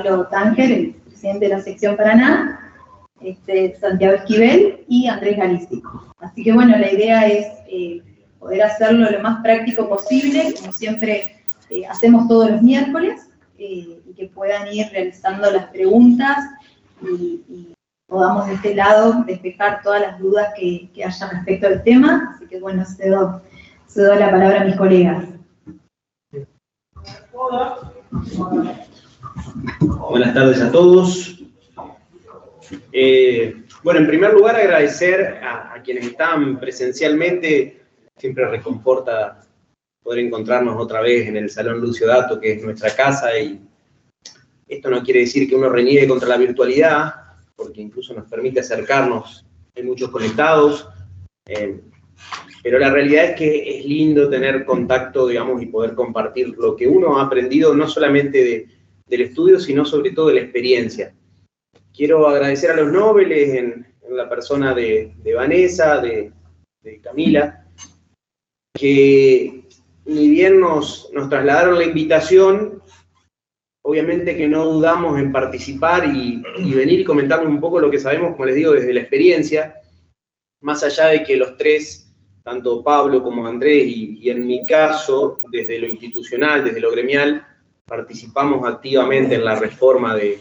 Pablo Tánger, el presidente de la sección Paraná, Santiago Esquivel y Andrés Galístico. Así que bueno, la idea es poder hacerlo lo más práctico posible, como siempre hacemos todos los miércoles, y que puedan ir realizando las preguntas y podamos de este lado despejar todas las dudas que haya respecto al tema. Así que bueno, cedo la palabra a mis colegas. Buenas tardes a todos. Bueno, en primer lugar agradecer a quienes están presencialmente. Siempre reconforta poder encontrarnos otra vez en el Salón Lucio Dato, que es nuestra casa, y esto no quiere decir que uno reniegue contra la virtualidad, porque incluso nos permite acercarnos, hay muchos conectados, pero la realidad es que es lindo tener contacto, digamos, y poder compartir lo que uno ha aprendido, no solamente del estudio, sino sobre todo de la experiencia. Quiero agradecer a los nobles en la persona de Vanessa, de Camila, que ni bien nos trasladaron la invitación, obviamente que no dudamos en participar y venir y comentarnos un poco lo que sabemos, como les digo, desde la experiencia, más allá de que los tres, tanto Pablo como Andrés y en mi caso, desde lo institucional, desde lo gremial, participamos activamente en la reforma de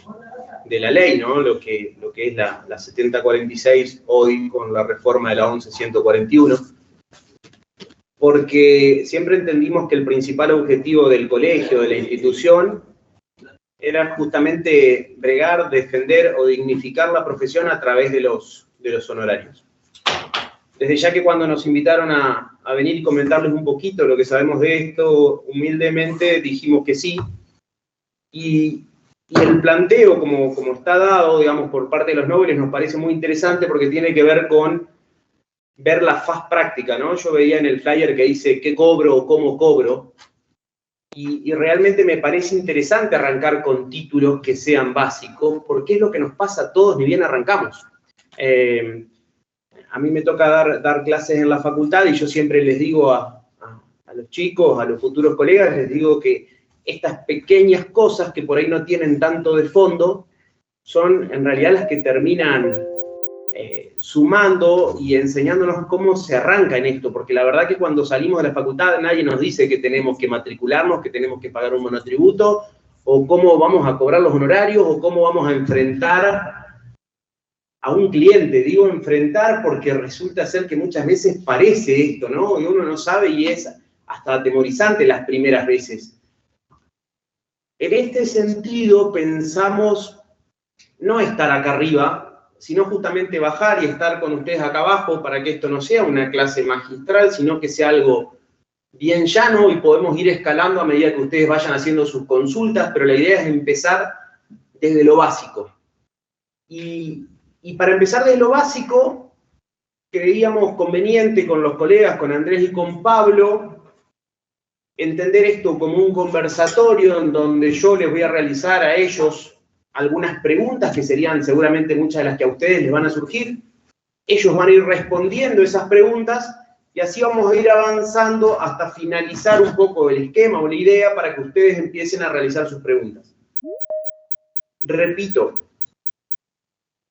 la ley, ¿no? Lo que es la 7046 hoy con la reforma de la 11141, porque siempre entendimos que el principal objetivo del colegio, de la institución, era justamente bregar, defender o dignificar la profesión a través de los honorarios. Desde ya que cuando nos invitaron a venir y comentarles un poquito lo que sabemos de esto, humildemente dijimos que sí, y el planteo como está dado, digamos, por parte de los nobles nos parece muy interesante porque tiene que ver con ver la faz práctica, ¿no? Yo veía en el flyer que dice qué cobro o cómo cobro, y realmente me parece interesante arrancar con títulos que sean básicos, porque es lo que nos pasa a todos ni bien arrancamos. A mí me toca dar clases en la facultad y yo siempre les digo a los chicos, a los futuros colegas, les digo que estas pequeñas cosas que por ahí no tienen tanto de fondo son en realidad las que terminan sumando y enseñándonos cómo se arranca en esto, porque la verdad que cuando salimos de la facultad nadie nos dice que tenemos que matricularnos, que tenemos que pagar un monotributo, o cómo vamos a cobrar los honorarios, o cómo vamos a enfrentar a un cliente. Digo enfrentar porque resulta ser que muchas veces parece esto, ¿no? Y uno no sabe y es hasta atemorizante las primeras veces. En este sentido pensamos no estar acá arriba, sino justamente bajar y estar con ustedes acá abajo para que esto no sea una clase magistral, sino que sea algo bien llano y podemos ir escalando a medida que ustedes vayan haciendo sus consultas, pero la idea es empezar desde lo básico. Y para empezar desde lo básico, creíamos conveniente con los colegas, con Andrés y con Pablo, entender esto como un conversatorio en donde yo les voy a realizar a ellos algunas preguntas que serían seguramente muchas de las que a ustedes les van a surgir. Ellos van a ir respondiendo esas preguntas y así vamos a ir avanzando hasta finalizar un poco el esquema o la idea para que ustedes empiecen a realizar sus preguntas. Repito,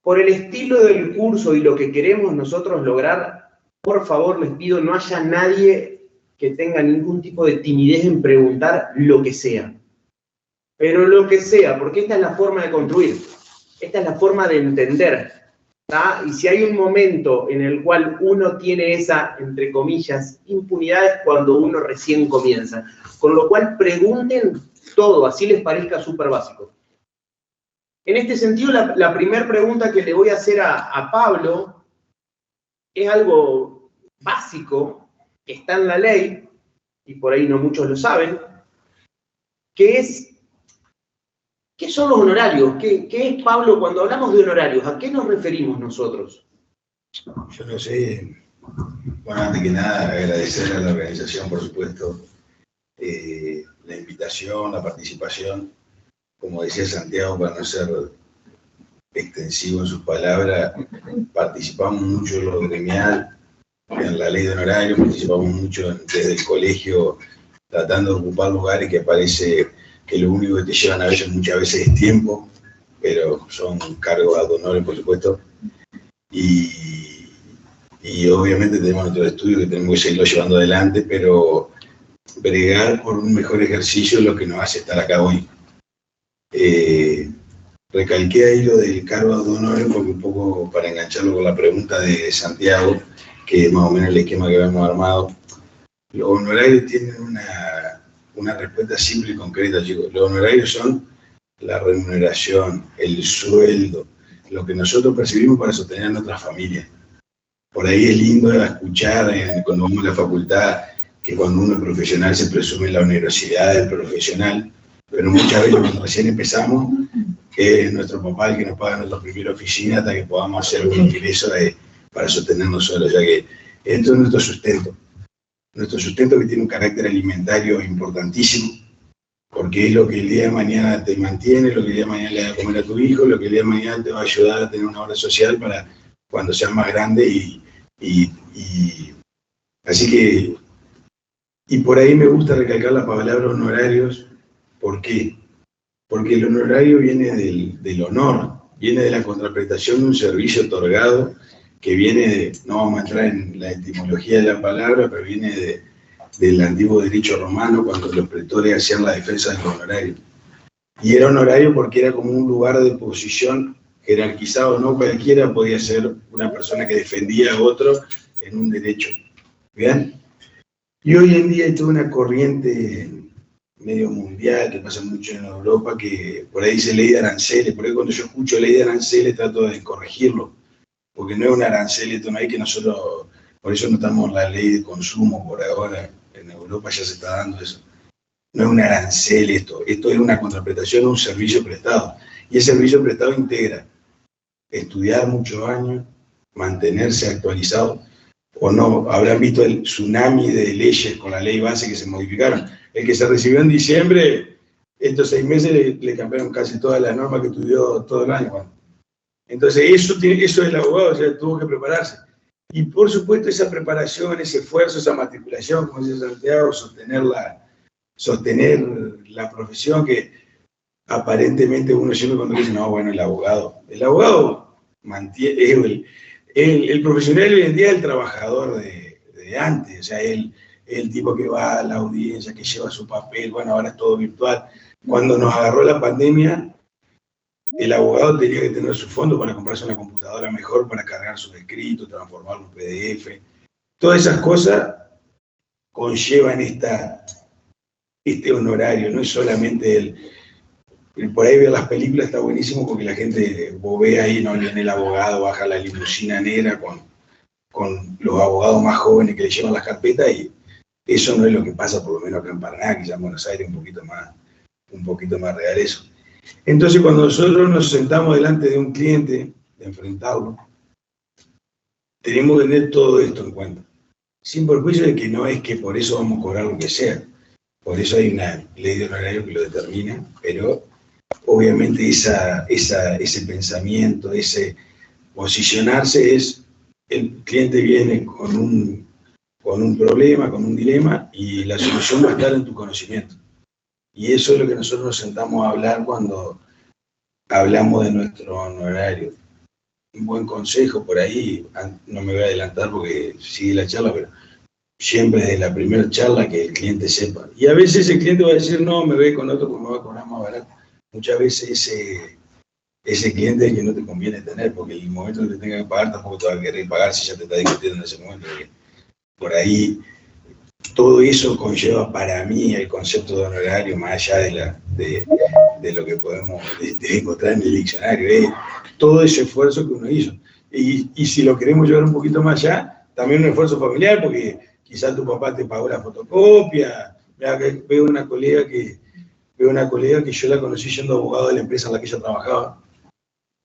por el estilo del curso y lo que queremos nosotros lograr, por favor les pido no haya nadie que tenga ningún tipo de timidez en preguntar lo que sea. Pero lo que sea, porque esta es la forma de construir, esta es la forma de entender, ¿tá? Y si hay un momento en el cual uno tiene esa, entre comillas, impunidad es cuando uno recién comienza. Con lo cual pregunten todo, así les parezca súper básico. En este sentido, la primera pregunta que le voy a hacer a Pablo es algo básico, que está en la ley, y por ahí no muchos lo saben, que es, ¿qué son los honorarios? ¿Qué es, Pablo, cuando hablamos de honorarios? ¿A qué nos referimos nosotros? Yo no sé. Bueno, antes que nada, agradecer a la organización, por supuesto, la invitación, la participación. Como decía Santiago, para no ser extensivo en sus palabras, participamos mucho en lo gremial, en la ley de honorarios, participamos mucho desde el colegio, tratando de ocupar lugares que parece que lo único que te llevan a veces muchas veces es tiempo, pero son cargos ad honorem, por supuesto, y obviamente tenemos nuestro estudio que tenemos que seguirlo llevando adelante, pero bregar por un mejor ejercicio es lo que nos hace estar acá hoy. Recalqué ahí lo del cargo ad honorem porque un poco para engancharlo con la pregunta de Santiago, que es más o menos el esquema que habíamos armado. Los honorarios tienen una respuesta simple y concreta, chicos. Los honorarios son la remuneración, el sueldo, lo que nosotros percibimos para sostener a nuestra familia. Por ahí es lindo escuchar cuando vamos a la facultad que cuando uno es profesional se presume la onerosidad del profesional, pero muchas veces cuando recién empezamos es nuestro papá el que nos paga nuestra primera oficina hasta que podamos hacer un ingreso para sostenernos solos, ya que esto es nuestro sustento. Nuestro sustento que tiene un carácter alimentario importantísimo, porque es lo que el día de mañana te mantiene, lo que el día de mañana le da a comer a tu hijo, lo que el día de mañana te va a ayudar a tener una obra social para cuando seas más grande así que, y por ahí me gusta recalcar la palabra honorarios. ¿Por qué? Porque el honorario viene del honor, viene de la contraprestación de un servicio otorgado, que viene no vamos a entrar en la etimología de la palabra, pero viene del antiguo derecho romano, cuando los pretores hacían la defensa del honorario. Y era honorario porque era como un lugar de posición jerarquizado, no cualquiera podía ser una persona que defendía a otro en un derecho. ¿Bien? Y hoy en día hay toda una corriente medio mundial que pasa mucho en Europa, que por ahí dice ley de aranceles. Por ahí cuando yo escucho ley de aranceles trato de corregirlo, porque no es un arancel, esto no hay que nosotros, por eso no estamos en la ley de consumo por ahora, en Europa ya se está dando eso. No es un arancel esto es una contraprestación de un servicio prestado. Y ese servicio prestado integra estudiar muchos años, mantenerse actualizado, o no, habrán visto el tsunami de leyes con la ley base que se modificaron. El que se recibió en diciembre, estos 6 meses le cambiaron casi todas las normas que estudió todo el año. Bueno. Entonces eso el abogado ya tuvo que prepararse. Y por supuesto esa preparación, ese esfuerzo, esa matriculación, como dice Santiago, sostener la profesión que aparentemente uno siempre cuando dice, no, bueno, el abogado mantiene, el profesional hoy en día es el trabajador de antes, o sea, el tipo que va a la audiencia, que lleva su papel, bueno, ahora es todo virtual. Cuando nos agarró la pandemia, el abogado tenía que tener su fondo para comprarse una computadora mejor, para cargar sus escritos, transformarlo en PDF. Todas esas cosas conllevan este honorario, no es solamente por ahí ver las películas está buenísimo porque la gente bobea ahí, no viene el abogado, baja la limusina negra con los abogados más jóvenes que le llevan las carpetas, y eso no es lo que pasa por lo menos acá en Paraná, quizá en Buenos Aires un poquito más real eso. Entonces cuando nosotros nos sentamos delante de un cliente, de enfrentarlo, tenemos que tener todo esto en cuenta, sin perjuicio de que no es que por eso vamos a cobrar lo que sea, por eso hay una ley de honorario que lo determina, pero obviamente ese pensamiento, ese posicionarse es, el cliente viene con un problema, con un dilema, y la solución va a estar en tu conocimiento. Y eso es lo que nosotros nos sentamos a hablar cuando hablamos de nuestro honorario. Un buen consejo por ahí, no me voy a adelantar porque sigue la charla, pero siempre desde la primera charla que el cliente sepa. Y a veces el cliente va a decir, no, me ve con otro porque me va a cobrar más barato. Muchas veces ese cliente es el que no te conviene tener, porque el momento que te tenga que pagar tampoco te va a querer pagar si ya te está discutiendo en ese momento. Porque por ahí todo eso conlleva para mí el concepto de honorario, más allá de lo que podemos encontrar en el diccionario, todo ese esfuerzo que uno hizo. Y si lo queremos llevar un poquito más allá, también un esfuerzo familiar, porque quizás tu papá te pagó la fotocopia. Veo una colega que yo la conocí siendo abogado de la empresa en la que ella trabajaba.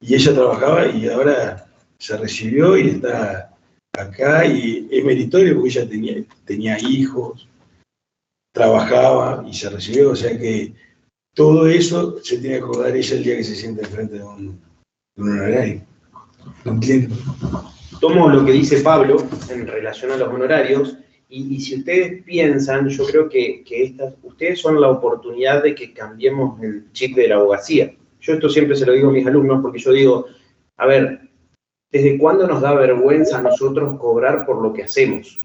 Y ella trabajaba y ahora se recibió y está acá, y es meritorio porque ella tenía hijos, trabajaba y se recibió, o sea que todo eso se tiene que acordar ella el día que se siente enfrente de un honorario, de un cliente. Tomo lo que dice Pablo en relación a los honorarios Y si ustedes piensan, yo creo que ustedes son la oportunidad de que cambiemos el chip de la abogacía. Yo esto siempre se lo digo a mis alumnos porque yo digo, a ver, ¿desde cuándo nos da vergüenza a nosotros cobrar por lo que hacemos?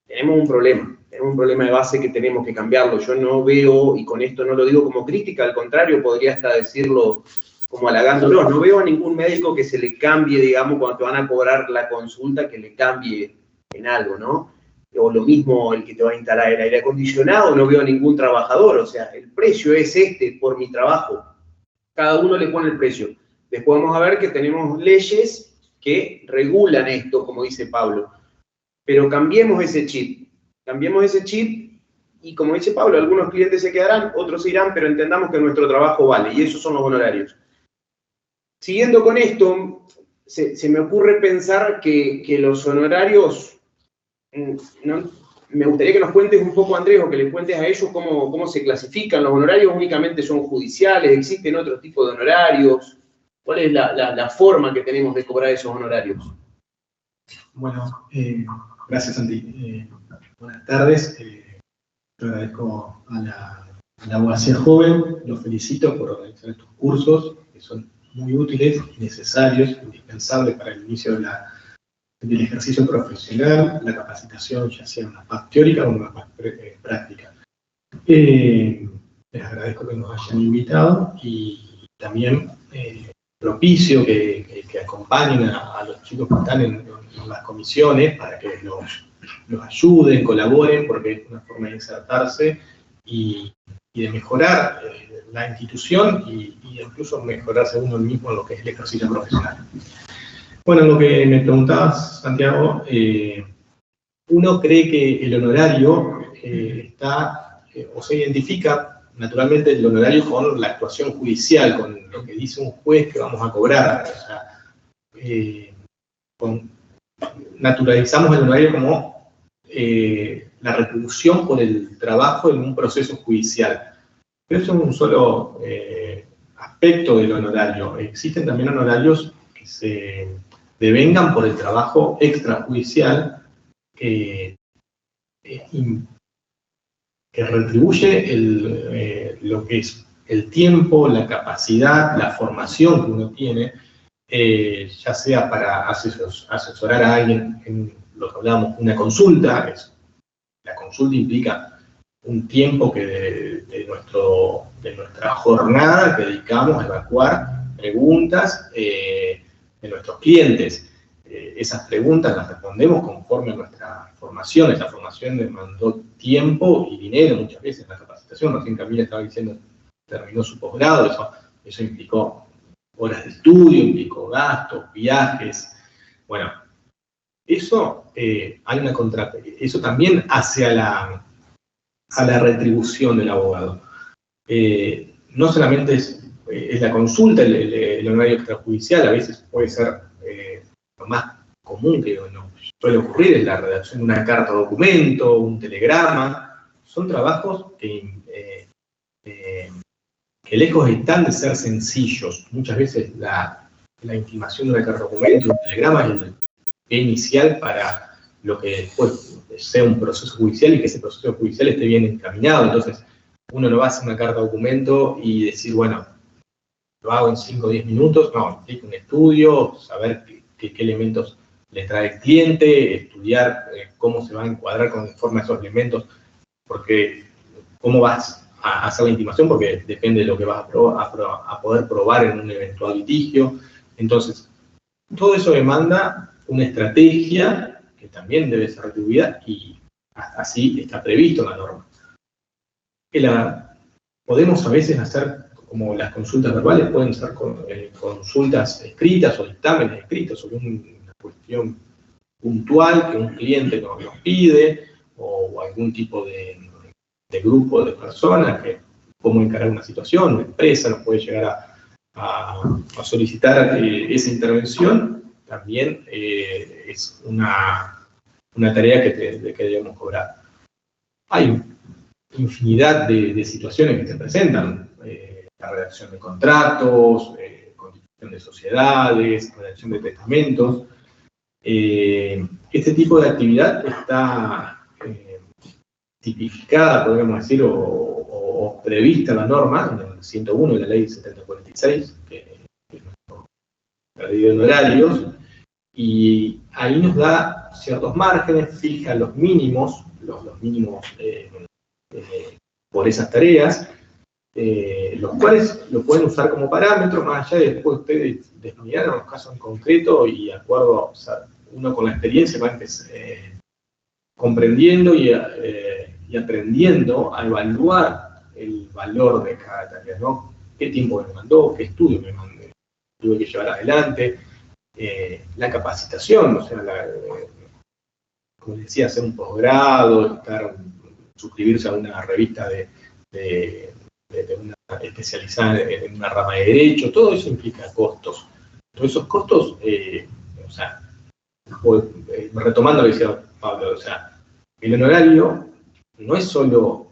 Tenemos un problema de base que tenemos que cambiarlo. Yo no veo, y con esto no lo digo como crítica, al contrario, podría hasta decirlo como halagándolo, no veo a ningún médico que se le cambie, digamos, cuando te van a cobrar la consulta, que le cambie en algo, ¿no? O lo mismo el que te va a instalar el aire acondicionado, no veo a ningún trabajador, o sea, el precio es este por mi trabajo. Cada uno le pone el precio. Después vamos a ver que tenemos leyes que regulan esto, como dice Pablo. Pero cambiemos ese chip y como dice Pablo, algunos clientes se quedarán, otros se irán, pero entendamos que nuestro trabajo vale y esos son los honorarios. Siguiendo con esto, se me ocurre pensar que los honorarios, ¿no? Me gustaría que nos cuentes un poco, Andrés, o que les cuentes a ellos cómo se clasifican. ¿Los honorarios únicamente son judiciales? ¿Existen otros tipos de honorarios? ¿Cuál es la forma que tenemos de cobrar esos honorarios? Bueno, gracias, Santi. Buenas tardes. Yo agradezco a la abogacía joven, los felicito por organizar estos cursos, que son muy útiles, necesarios, indispensables para el inicio del ejercicio profesional, la capacitación, ya sea una parte teórica o una parte práctica. Les agradezco que nos hayan invitado y también propicio que acompañen a los chicos que están en las comisiones para que los ayuden, colaboren, porque es una forma de insertarse y de mejorar la institución y incluso mejorarse uno mismo en lo que es el ejercicio profesional. Bueno, lo que me preguntabas, Santiago, uno cree que el honorario o se identifica naturalmente el honorario con la actuación judicial, con lo que dice un juez que vamos a cobrar. O sea, naturalizamos el honorario como la retribución por el trabajo en un proceso judicial. Pero eso es un solo aspecto del honorario. Existen también honorarios que se devengan por el trabajo extrajudicial que retribuye lo que es el tiempo, la capacidad, la formación que uno tiene, ya sea para asesorar a alguien en lo que hablábamos, una consulta. La consulta implica un tiempo que de nuestra jornada que dedicamos a evacuar preguntas de nuestros clientes. Esas preguntas las respondemos conforme a nuestra formación. Esa formación demandó tiempo y dinero muchas veces en la capacitación. Recién Camila estaba diciendo, terminó su posgrado, eso implicó horas de estudio, implicó gastos, viajes. Bueno, eso eso también hace a la retribución del abogado. No solamente es la consulta, el honorario extrajudicial, a veces puede ser lo más común que nos suele ocurrir, es la redacción de una carta documento, un telegrama. Son trabajos que lejos están de ser sencillos. Muchas veces la intimación de una carta documento, un telegrama, es el pie inicial para lo que después sea un proceso judicial y que ese proceso judicial esté bien encaminado. Entonces, uno no va a hacer una carta documento y decir, bueno, lo hago en 5 o 10 minutos. No, implica un estudio, saber qué elementos le trae el cliente, estudiar cómo se va a encuadrar conforme a esos elementos, porque cómo vas a hacer la intimación, porque depende de lo que vas a poder probar en un eventual litigio. Entonces, todo eso demanda una estrategia que también debe ser retribuida y así está previsto en la norma. Podemos a veces hacer, como las consultas verbales, pueden ser consultas escritas o dictámenes escritos sobre una cuestión puntual que un cliente nos pide, o algún tipo de grupo de personas, cómo encarar una situación. Una empresa nos puede llegar a solicitar esa intervención. También es una tarea que debemos cobrar. Hay infinidad de situaciones que se presentan, la redacción de contratos, constitución de sociedades, redacción de testamentos. Este tipo de actividad está tipificada, podríamos decir, o prevista en la norma, en el 101 de la ley 7046, que es la ley de honorarios, y ahí nos da ciertos márgenes, fija los mínimos, los mínimos por esas tareas, los cuales lo pueden usar como parámetro, más allá de después ustedes definirán los casos en concreto y de acuerdo, o sea, uno con la experiencia va comprendiendo y aprendiendo a evaluar el valor de cada tarea, ¿no? ¿Qué tiempo me mandó? ¿Qué estudio tuve que llevar adelante? La capacitación, o sea, como decía, hacer un posgrado, suscribirse a una revista de una especializada en una rama de derecho, todo eso implica costos. Todos esos costos, o sea, retomando lo que decía Pablo, o sea, el honorario no es solo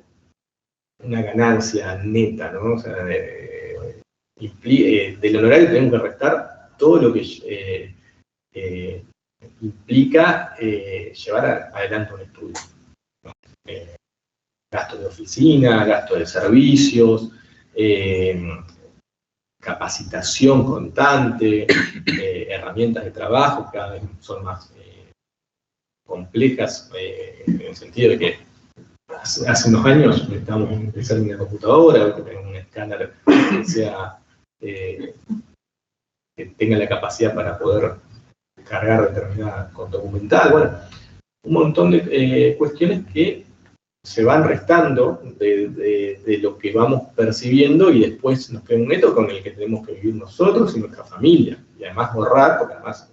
una ganancia neta, ¿no? O sea, del honorario tenemos que restar todo lo que implica llevar adelante un estudio, ¿no? Gasto de oficina, gasto de servicios, capacitación constante, herramientas de trabajo cada vez son más complejas, en el sentido de que hace unos años estábamos empezando en una computadora, con un escáner que tenga la capacidad para poder cargar determinada documental, bueno, un montón de cuestiones que se van restando de lo que vamos percibiendo y después nos queda un método con el que tenemos que vivir nosotros y nuestra familia. Y además borrar, porque además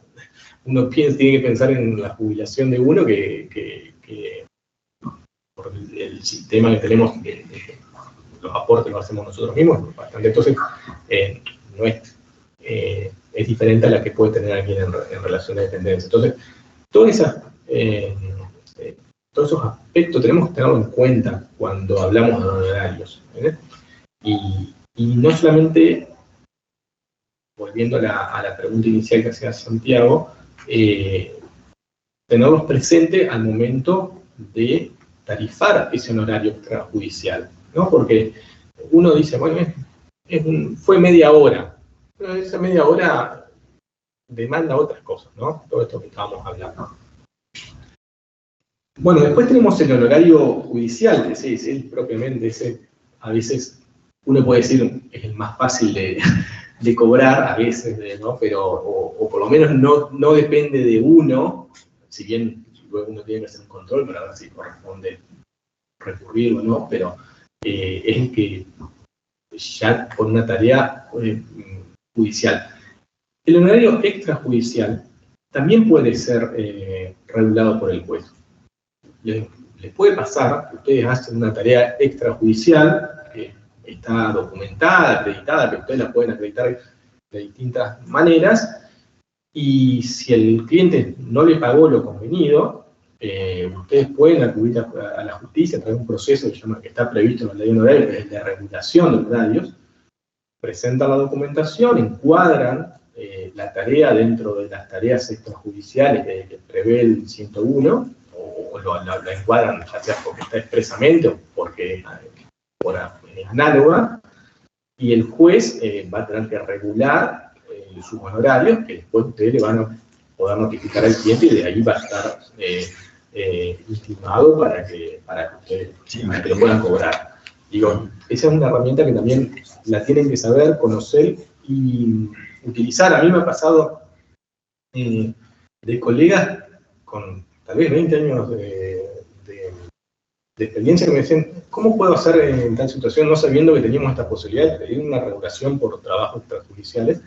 uno tiene que pensar en la jubilación de uno que por el sistema que tenemos, los aportes los hacemos nosotros mismos, bastante. Entonces, no es diferente a la que puede tener alguien en relación de dependencia. Entonces, todos esos aspectos tenemos que tenerlo en cuenta cuando hablamos de honorarios, ¿eh? Y no solamente, volviendo a la pregunta inicial que hacía Santiago, tenerlos presentes al momento de tarifar ese honorario extrajudicial, ¿no? Porque uno dice, bueno, fue media hora, pero esa media hora demanda otras cosas, ¿no? Todo esto que estábamos hablando. Bueno, después tenemos el honorario judicial, que es él propiamente, a veces uno puede decir es el más fácil de cobrar, a veces, ¿no? Pero, o por lo menos no depende de uno, si bien luego uno tiene que hacer un control para ver si corresponde recurrir o no, pero es el que ya por una tarea judicial. El honorario extrajudicial también puede ser regulado por el juez. Les puede pasar que ustedes hacen una tarea extrajudicial que está documentada, acreditada, que ustedes la pueden acreditar de distintas maneras, y si el cliente no le pagó lo convenido, ustedes pueden acudir a la justicia a través de un proceso que está previsto en la ley de honorarios, que es de regulación de honorarios, presentan la documentación, encuadran la tarea dentro de las tareas extrajudiciales que prevé el 101, o la encuadran ya sea porque está expresamente o porque es análoga, y el juez va a tener que regular sus honorarios, que después ustedes le van a poder notificar al cliente y de ahí va a estar intimado para que ustedes lo puedan cobrar. Digo, esa es una herramienta que también la tienen que saber, conocer y utilizar. A mí me ha pasado de colegas con tal vez 20 años de experiencia que me dicen, ¿cómo puedo hacer en tal situación no sabiendo que teníamos esta posibilidad de pedir una regulación por trabajos extrajudiciales?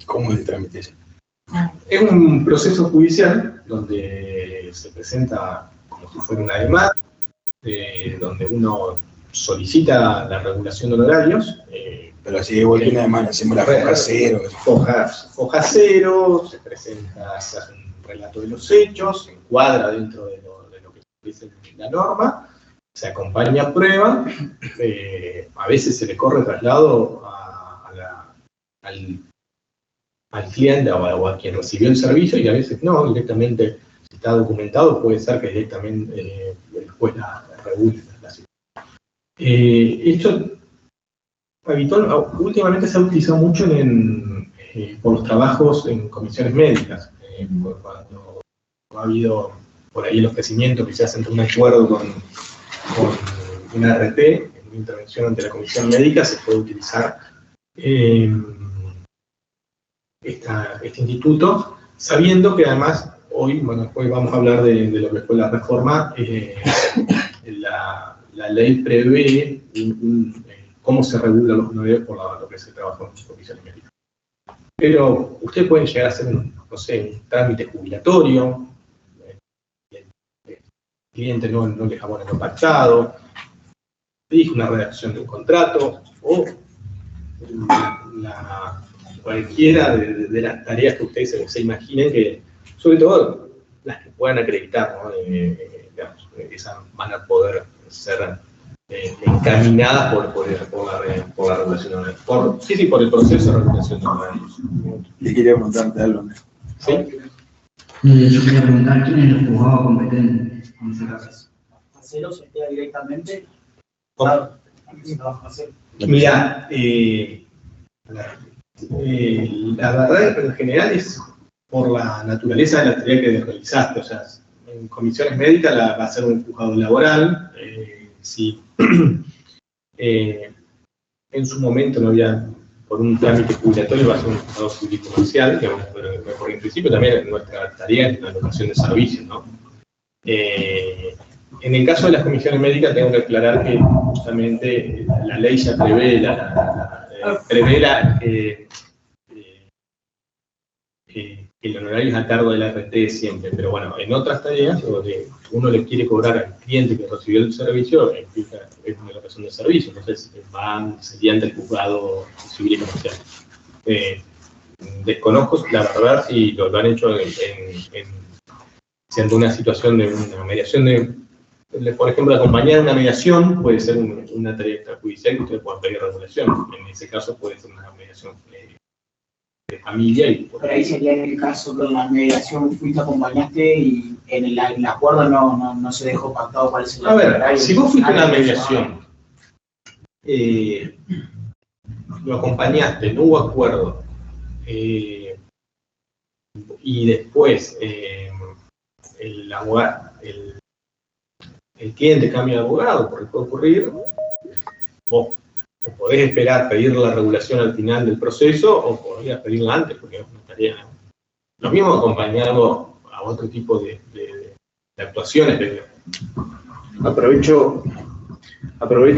¿Cómo es el trámite ese? Es un proceso judicial donde se presenta como si fuera una demanda, donde uno solicita la regulación de honorarios. Pero así igual que una demanda, hacemos la foja cero. Foja cero, se hace un relato de los hechos, se encuadra dentro de lo que dice la norma, se acompaña a prueba, a veces se le corre traslado al cliente o a quien recibió el servicio, y a veces no, directamente, si está documentado, puede ser que directamente el juez la regulen la situación. Esto últimamente se ha utilizado mucho por los trabajos en comisiones médicas, cuando ha habido por ahí los crecimientos que se hacen de un acuerdo con una RT, una intervención ante la comisión médica, se puede utilizar este instituto, sabiendo que además hoy, bueno, después vamos a hablar de lo que fue la reforma, la ley prevé cómo se regulan los honorarios por lo que se trabaja en comisiones médicas. Pero ustedes pueden llegar a hacer un trámite jubilatorio, el cliente no les abona lo pactado, dirige una redacción de un contrato, o cualquiera de las tareas que ustedes se imaginen, que, sobre todo las que puedan acreditar, ¿no? Digamos, esas van a poder ser encaminadas por la regulación, por el proceso de regulación de horarios. Yo quería preguntarte algo, ¿no? ¿Sí? Yo quería preguntar quién es el juzgado competente en ese caso. ¿Acero se queda directamente? ¿Cómo? Mira, la verdad en general es por la naturaleza de la tarea que realizaste. O sea, en comisiones médicas va a ser un juzgado laboral. Si en su momento no había, por un trámite jubilatorio, va a ser un juzgado civil y comercial, digamos, pero en principio también nuestra tarea es la locación de servicios, ¿no? En el caso de las comisiones médicas tengo que aclarar que justamente la ley ya prevé que el honorario es a cargo de la RT siempre, pero bueno, en otras tareas donde uno le quiere cobrar al cliente que recibió el servicio, implica una locación de servicio, entonces sería ante el juzgado civil y comercial. Desconozco, la verdad, si lo han hecho siendo una situación de una mediación por ejemplo, acompañar una mediación puede ser una tarea extrajudicial que ustedes puedan pedir regulación. En ese caso puede ser una mediación de familia. Por ahí sería en el caso que en la mediación fuiste, acompañaste y en el acuerdo no se dejó pactado cuál es el horario. A ver, si vos fuiste a una mediación, lo acompañaste, no hubo acuerdo, y después el cliente cambia de abogado, porque puede ocurrir, vos podés esperar pedir la regulación al final del proceso o podrías pedirla antes, porque es una tarea. Lo mismo acompañado a otro tipo de actuaciones. Aprovecho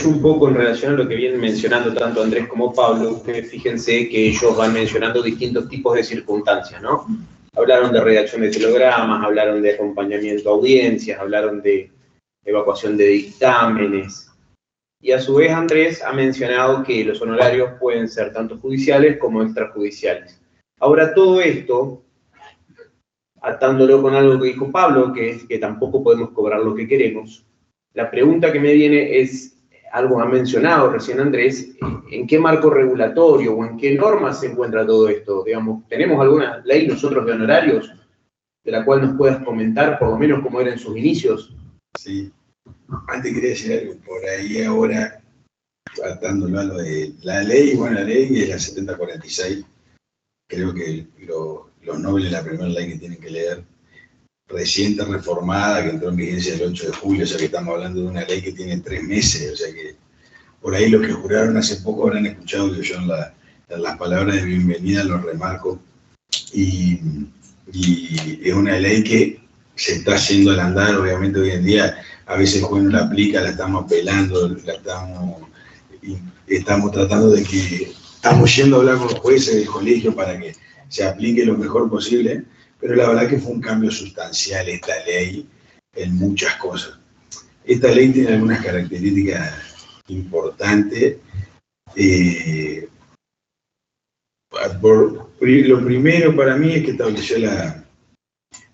un poco en relación a lo que vienen mencionando tanto Andrés como Pablo. Ustedes fíjense que ellos van mencionando distintos tipos de circunstancias, ¿no? Hablaron de redacción de telegramas, hablaron de acompañamiento a audiencias, hablaron de evacuación de dictámenes. Y a su vez Andrés ha mencionado que los honorarios pueden ser tanto judiciales como extrajudiciales. Ahora todo esto, atándolo con algo que dijo Pablo, que es que tampoco podemos cobrar lo que queremos, la pregunta que me viene es, algo ha mencionado recién Andrés, ¿en qué marco regulatorio o en qué normas se encuentra todo esto? Digamos, ¿tenemos alguna ley nosotros de honorarios de la cual nos puedas comentar, por lo menos cómo eran sus inicios? Sí. Antes quería decir algo, por ahí ahora, atándolo a lo de la ley, bueno, la ley es la 7046, creo que los nobles la primera ley que tienen que leer, reciente reformada, que entró en vigencia el 8 de julio, o sea que estamos hablando de una ley que tiene 3 meses, o sea que por ahí los que juraron hace poco habrán escuchado que yo en las palabras de bienvenida lo remarco, y es una ley que se está haciendo al andar, obviamente hoy en día a veces el juez no la aplica, la estamos apelando, estamos tratando de que, estamos yendo a hablar con los jueces del colegio para que se aplique lo mejor posible, pero la verdad que fue un cambio sustancial esta ley en muchas cosas. Esta ley tiene algunas características importantes. Lo primero para mí es que estableció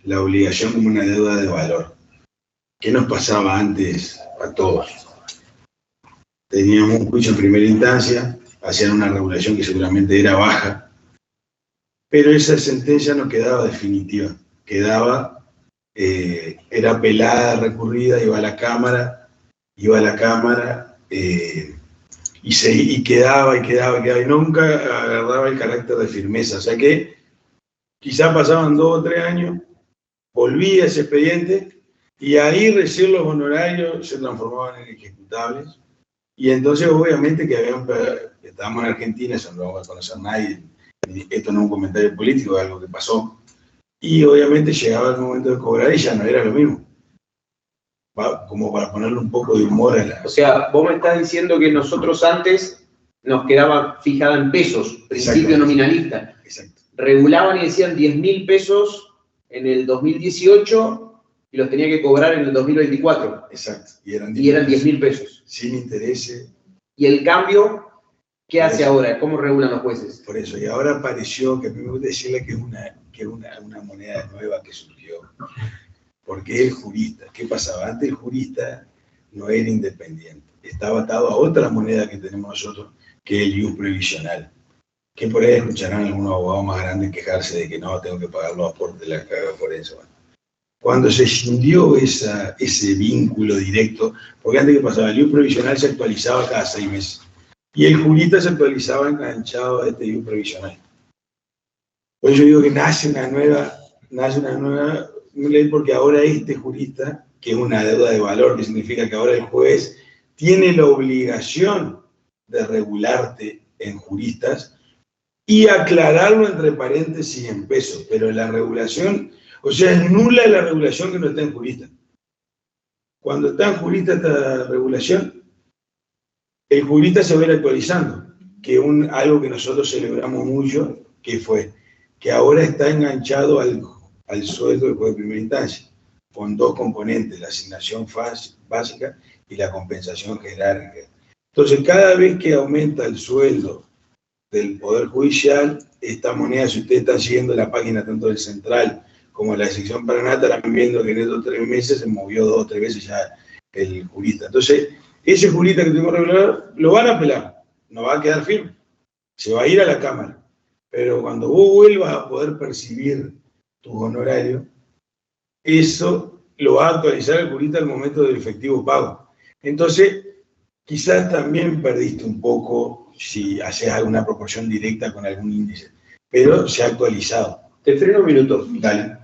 la obligación como una deuda de valor. ¿Qué nos pasaba antes a todos? Teníamos un juicio en primera instancia, hacían una regulación que seguramente era baja, pero esa sentencia no quedaba definitiva, quedaba, era apelada, recurrida, iba a la Cámara, iba a la Cámara y quedaba, y nunca agarraba el carácter de firmeza. O sea que quizás pasaban 2 o 3 años, volvía ese expediente y ahí recién los honorarios se transformaban en ejecutables. Y entonces obviamente que estábamos en Argentina, eso no lo va a conocer nadie, esto no es un comentario político, es algo que pasó. Y obviamente llegaba el momento de cobrar y ya no era lo mismo. Como para ponerle un poco de humor a la... O sea, vos me estás diciendo que nosotros antes nos quedaba fijada en pesos, principio nominalista. Exacto. Regulaban y decían 10.000 pesos en el 2018 y los tenía que cobrar en el 2024. Exacto. Y eran 10.000 pesos. Sin intereses. ¿Y el cambio qué hace ahora? ¿Cómo regulan los jueces? Por eso, y ahora apareció, que a mí me gusta decirle que es una moneda nueva que surgió. Porque es el jurista. ¿Qué pasaba? Antes el jurista no era independiente. Estaba atado a otra moneda que tenemos nosotros, que es el ius previsional. Que por ahí escucharán algunos abogados más grandes quejarse de que no, tengo que pagar los aportes de la carga forense. Bueno, cuando se escindió ese vínculo directo, porque antes que pasaba, el ius previsional se actualizaba cada 6 meses. Y el jurista se actualizaba enganchado a este ius previsional. Por eso yo digo que nace una nueva ley, porque ahora este jurista, que es una deuda de valor, que significa que ahora el juez tiene la obligación de regularte en juristas y aclararlo entre paréntesis en pesos, pero la regulación, o sea, es nula la regulación que no está en jurista. Cuando está en jurista esta regulación, el jurista se va a ir actualizando, que algo que nosotros celebramos mucho, que fue que ahora está enganchado al sueldo del juez de primera instancia, con 2 componentes, la asignación básica y la compensación jerárquica. Entonces, cada vez que aumenta el sueldo del Poder Judicial, esta moneda, si ustedes están siguiendo la página tanto del Central como de la sección Paraná, estarán viendo que en estos 3 meses se movió 2 o 3 veces ya el jurista. Entonces, ese jurista que tuvimos regular, lo van a apelar, no va a quedar firme, se va a ir a la Cámara. Pero cuando vos vuelvas a poder percibir tus honorarios, eso lo va a actualizar el jurista al momento del efectivo pago. Entonces, quizás también perdiste un poco si haces alguna proporción directa con algún índice, pero se ha actualizado. Te freno un minuto. Dale.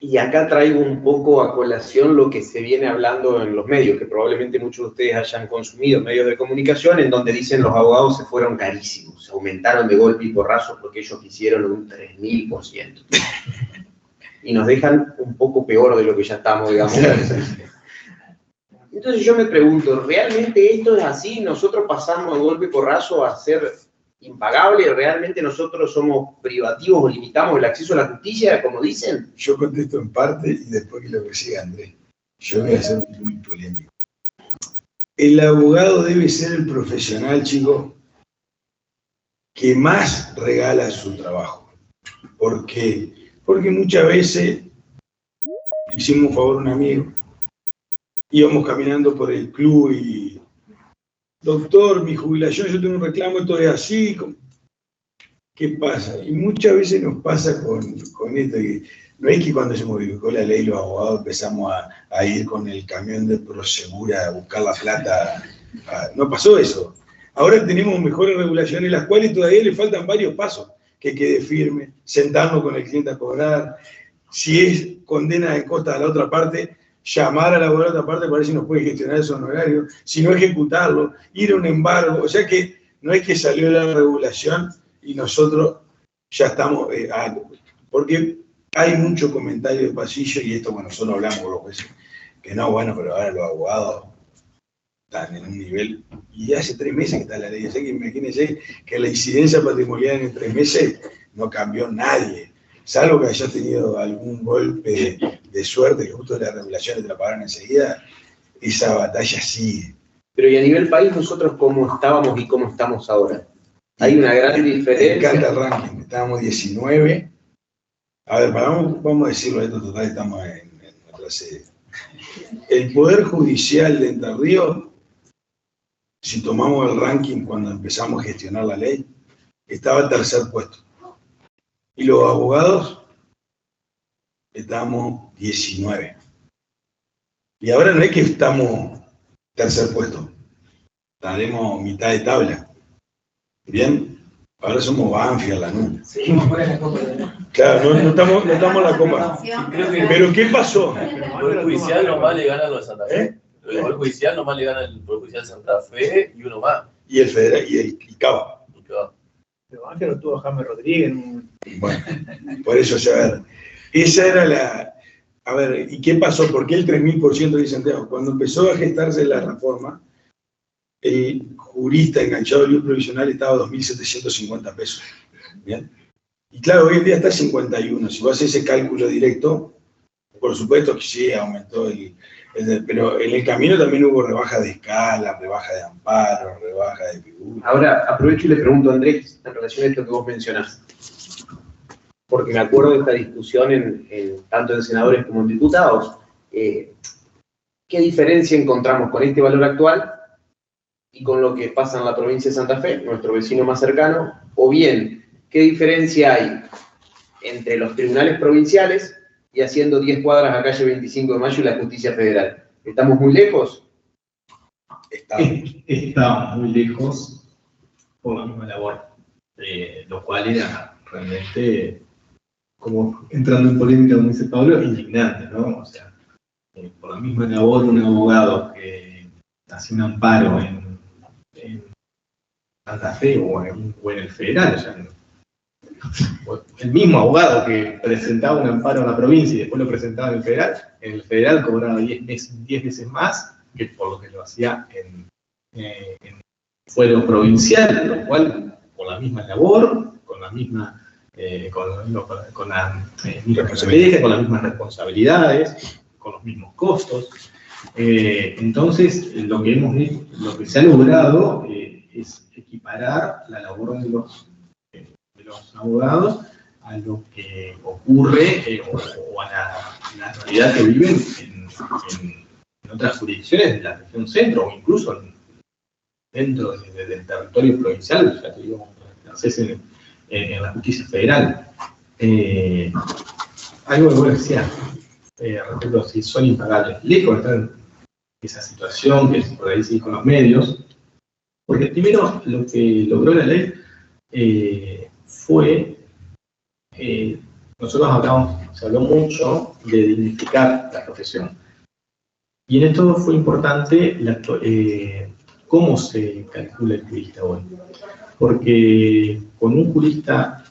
Y acá traigo un poco a colación lo que se viene hablando en los medios, que probablemente muchos de ustedes hayan consumido, medios de comunicación, en donde dicen los abogados se fueron carísimos, se aumentaron de golpe y porrazo porque ellos quisieron un 3000%. Y nos dejan un poco peor de lo que ya estamos, digamos. Entonces yo me pregunto, ¿realmente esto es así? ¿Nosotros pasamos de golpe y porrazo a ser impagable? ¿Realmente nosotros somos privativos o limitamos el acceso a la justicia, como dicen? Yo contesto en parte y después que lo que siga Andrés. Yo voy a ser muy polémico. El abogado debe ser el profesional, chicos, que más regala su trabajo. ¿Por qué? Porque muchas veces hicimos un favor a un amigo, íbamos caminando por el club y doctor, mi jubilación, yo tengo un reclamo, esto es así. ¿Qué pasa? Y muchas veces nos pasa con esto, que no es que cuando se modificó la ley los abogados empezamos a ir con el camión de Prosegura a buscar la plata. No pasó eso. Ahora tenemos mejores regulaciones, las cuales todavía le faltan varios pasos. Que quede firme, sentarnos con el cliente a cobrar. Si es condena en costa a la otra parte, llamar a la otra parte para ver si nos puede gestionar esos honorarios, si no ejecutarlo, ir a un embargo. O sea que no es que salió la regulación y nosotros ya estamos, porque hay mucho comentario de pasillo y esto, bueno, nosotros hablamos con los jueces, que no, bueno, pero ahora los abogados están en un nivel, y hace 3 meses que está la ley, así que imagínense que la incidencia patrimonial en 3 meses no cambió nadie, salvo que haya tenido algún golpe de suerte, que justo las regulaciones te la pagaron enseguida, esa batalla sigue. Pero y a nivel país, nosotros cómo estábamos y cómo estamos ahora. Hay una gran diferencia. Me encanta el ranking, estábamos 19. A ver, vamos a decirlo, esto total, estamos en nuestra sede. El Poder Judicial de Entre Ríos, si tomamos el ranking cuando empezamos a gestionar la ley, estaba al 3er puesto. Y los abogados, estábamos 19. Y ahora no es que estamos tercer puesto. Estaremos mitad de tabla. ¿Bien? Ahora somos Banfield, Lanús. Seguimos fuera de la Copa de Oro. Claro, no estamos en la Copa. Creo que ¿Pero qué pasó? el Poder Judicial nomás le gana a los de Santa Fe. El Poder Judicial nomás le gana el Poder Judicial de Santa Fe y uno más. Y el Federal y el Cava. Pero Ángel lo tuvo a James Rodríguez. Bueno, por eso, a ver, esa era la... A ver, ¿y qué pasó? ¿Por qué el 3000% de Santiago? Cuando empezó a gestarse la reforma, el jurista enganchado al libro provisional estaba a 2.750 pesos. ¿Bien? Y claro, hoy en día está a 51. Si vos haces ese cálculo directo, por supuesto que sí, aumentó pero en el camino también hubo rebaja de escala, rebaja de amparo, rebaja de figura. Ahora, aprovecho y le pregunto a Andrés, en relación a esto que vos mencionás, porque me acuerdo de esta discusión tanto en senadores como en diputados. ¿Qué diferencia encontramos con este valor actual y con lo que pasa en la provincia de Santa Fe, nuestro vecino más cercano? O bien, ¿qué diferencia hay entre los tribunales provinciales y haciendo 10 cuadras a calle 25 de Mayo y la justicia federal? ¿Estamos muy lejos? Estamos muy lejos por la misma labor, lo cual era realmente, como entrando en polémica, como dice Pablo, indignante, ¿no? O sea, por la misma labor, un abogado que hace un amparo en Santa Fe o en el federal, o sea, el mismo abogado que presentaba un amparo en la provincia y después lo presentaba en el federal cobraba 10 veces más que por lo que lo hacía en fuero provincial, lo cual, por la misma labor, con la misma con las mismas responsabilidades, con los mismos costos. Entonces, lo que se ha logrado es equiparar la labor de los abogados a lo que ocurre o a la realidad que viven en otras jurisdicciones de la región centro o incluso dentro del territorio provincial, ya te digo, en la justicia federal. Algo que vos decías respecto a si son impagables, lejos de estar en esa situación que por ahí sí con los medios, porque primero lo que logró la ley fue, nosotros se habló mucho de dignificar la profesión. Y en esto fue importante cómo se calcula el jurista hoy. Porque con un jurista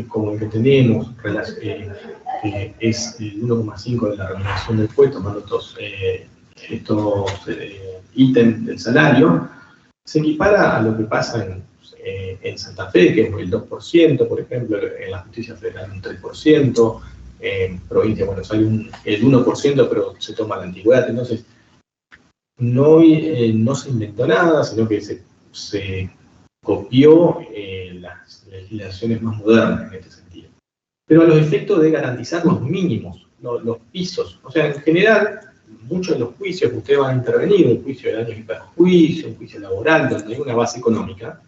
como el que tenemos, que es el 1,5 de la remuneración del puesto, tomando estos ítems del salario, se equipara a lo que pasa en Santa Fe, que es el 2%, por ejemplo, en la justicia federal un 3%, en provincia de Buenos Aires el 1%, pero se toma la antigüedad. Entonces, no se inventó nada, sino que se copió las legislaciones más modernas en este sentido. Pero a los efectos de garantizar los mínimos, los pisos. O sea, en general, muchos de los juicios que ustedes van a intervenir, un juicio de daños y perjuicios, un juicio laboral, donde hay una base económica,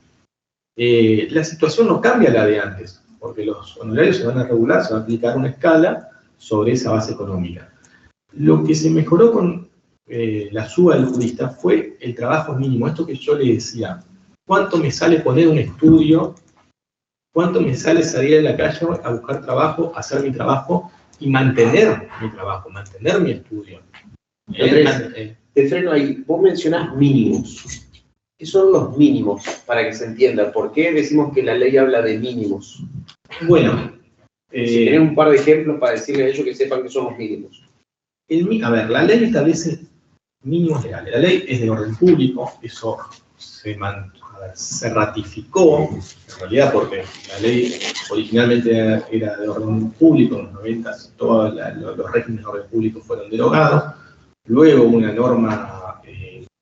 la situación no cambia a la de antes, porque los honorarios se van a regular, se va a aplicar una escala sobre esa base económica. Lo que se mejoró con la suba del jurista fue el trabajo mínimo, esto que yo le decía. ¿Cuánto me sale poner un estudio? ¿Cuánto me sale salir a la calle a buscar trabajo, hacer mi trabajo y mantener mi trabajo, mantener mi estudio? Te freno ahí. Vos mencionás mínimos. ¿Qué son los mínimos? Para que se entienda. ¿Por qué decimos que la ley habla de mínimos? Bueno. Si tenés un par de ejemplos para decirles a ellos que sepan que son los mínimos. A ver, la ley establece mínimos legales. La ley es de orden público, eso se ratificó, en realidad, porque la ley originalmente era de orden público, en los 90 todos los regímenes de orden público fueron derogados, luego una norma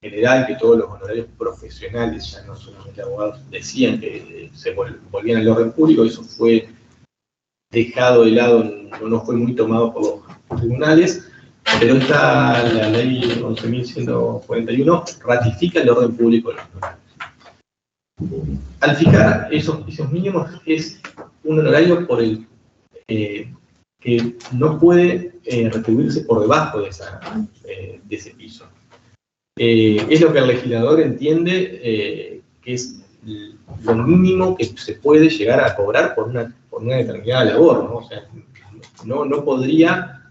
general que todos los honorarios profesionales, ya no solamente abogados, decían que se volvían al orden público, eso fue dejado de lado, no fue muy tomado por los tribunales, pero la ley 11.141 ratifica el orden público de los honorarios. Al fijar esos mínimos es un honorario por el que no puede retribuirse por debajo de ese piso. es lo que el legislador entiende que es lo mínimo que se puede llegar a cobrar por una determinada labor, ¿no? O sea, no podría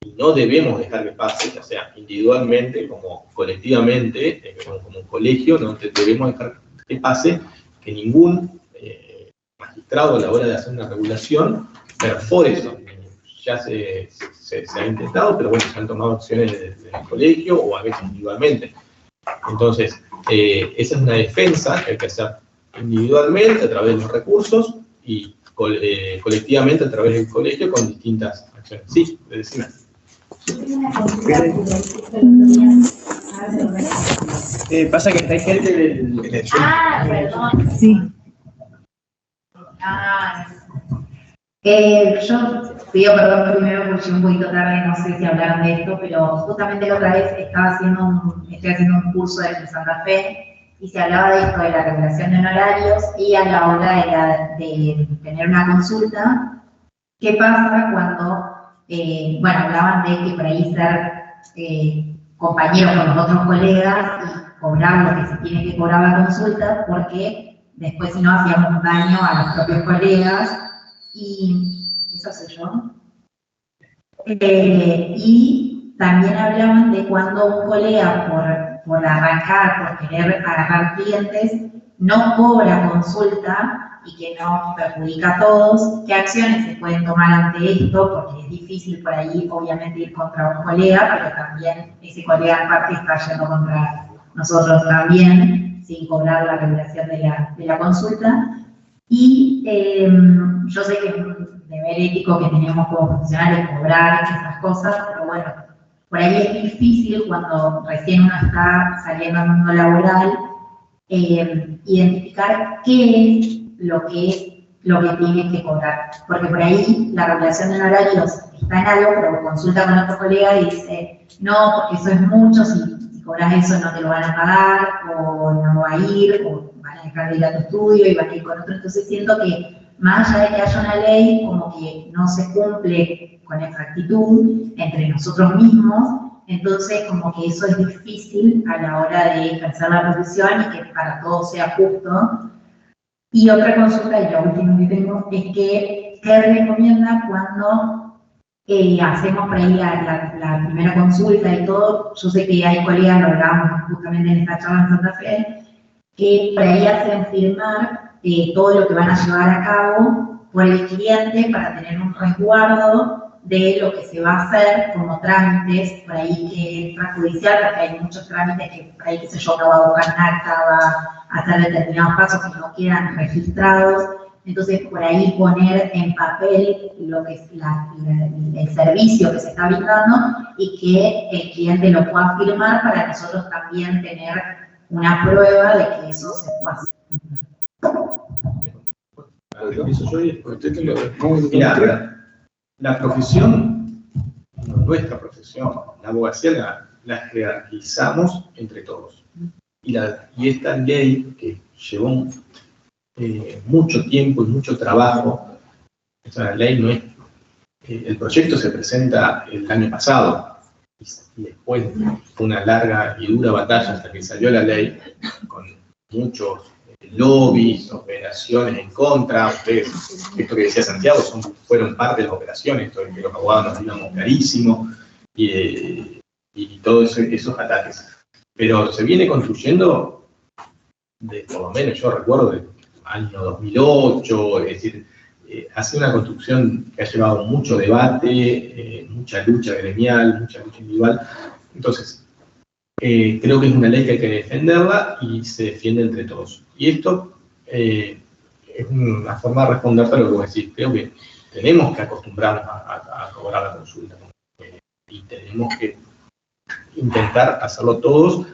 y no debemos dejar que pase, ya sea individualmente como colectivamente, como un colegio, no debemos dejar que pase que ningún magistrado a la hora de hacer una regulación perfore eso. Ya se ha intentado, pero bueno, se han tomado acciones desde el colegio o a veces individualmente. Entonces, esa es una defensa que hay que hacer individualmente a través de los recursos y colectivamente a través del colegio con distintas acciones. Sí, decime. Pasa que está gente del... Perdón. Sí. Yo pido perdón primero porque llegué un poquito tarde, no sé si hablaron de esto, pero justamente la otra vez estoy haciendo un curso en Santa Fe y se hablaba de esto, de la regulación de honorarios y a la hora de tener una consulta. ¿Qué pasa cuando, hablaban de que por ahí ser compañeros con los otros colegas y cobrar lo que se tiene que cobrar la consulta, porque después si no hacíamos daño a los propios colegas, y eso soy yo. Y también hablaban de cuando un colega por arrancar, por querer agarrar clientes, no cobra consulta y que no perjudica a todos, qué acciones se pueden tomar ante esto, porque es difícil por ahí obviamente ir contra un colega, pero también ese colega aparte está yendo contra nosotros también, sin cobrar la regulación de la consulta. Y yo sé que es un deber ético que tenemos como profesionales cobrar esas cosas, pero bueno, por ahí es difícil cuando recién uno está saliendo al mundo laboral identificar qué es lo que tiene que cobrar. Porque por ahí la regulación de honorarios está en algo, pero consulta con otro colega y dice, no, porque eso es mucho, si cobras eso no te lo van a pagar, o no va a ir, o van a dejar de ir a tu estudio y van a ir con otro. Entonces siento que más allá de que haya una ley, como que no se cumple con exactitud entre nosotros mismos, entonces como que eso es difícil a la hora de ejercer la profesión y que para todos sea justo. Y otra consulta, y la última que tengo, es que ¿qué recomienda cuando hacemos por ahí la primera consulta y todo? Yo sé que hay colegas, lo hablábamos justamente en esta charla en Santa Fe, que por ahí hacen firmar todo lo que van a llevar a cabo por el cliente para tener un resguardo de lo que se va a hacer como trámites, por ahí que es extrajudicial, porque hay muchos trámites que por ahí, qué sé yo, no va a buscar un acta, va a hacer determinados pasos que no quedan registrados. Entonces, por ahí poner en papel lo que es el servicio que se está brindando y que el cliente lo pueda firmar para nosotros también tener una prueba de que eso se puede hacer. Mira, la profesión, nuestra profesión, la abogacía la jerarquizamos entre todos. Y esta ley que llevó mucho tiempo y mucho trabajo, esta ley no es, el proyecto se presenta el año pasado y después fue una larga y dura batalla hasta que salió la ley con muchos lobbies, operaciones en contra. Ustedes, esto que decía Santiago, fueron parte de las operaciones, esto de que los abogados nos íbamos carísimo y todos esos ataques. Pero se viene construyendo, por lo menos yo recuerdo, del año 2008, es decir, ha sido una construcción que ha llevado mucho debate, mucha lucha gremial, mucha lucha individual. Entonces, creo que es una ley que hay que defenderla y se defiende entre todos. Y esto es una forma de responderte a lo que vos decís. Creo que tenemos que acostumbrarnos a cobrar la consulta y tenemos que intentar hacerlo todos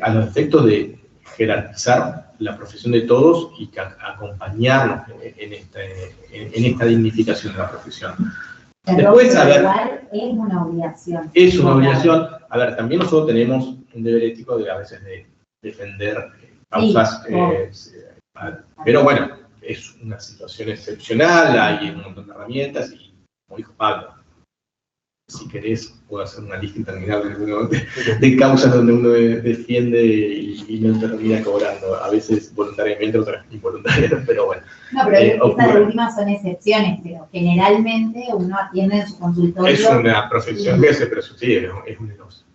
a los efectos de jerarquizar la profesión de todos y acompañarnos en esta dignificación de la profesión. Después, a ver, igual es una obligación. Es una obligación. A ver, también nosotros tenemos un deber ético de a veces de defender causas, pero bueno, es una situación excepcional, hay un montón de herramientas y, como dijo Pablo, si querés, puedo hacer una lista interminable de causas donde uno defiende y no termina cobrando. A veces voluntariamente, otras involuntariamente, pero bueno. No, pero esas últimas son excepciones, pero generalmente uno atiende en su consultorio. Es una profesión que se presume, es un negocio.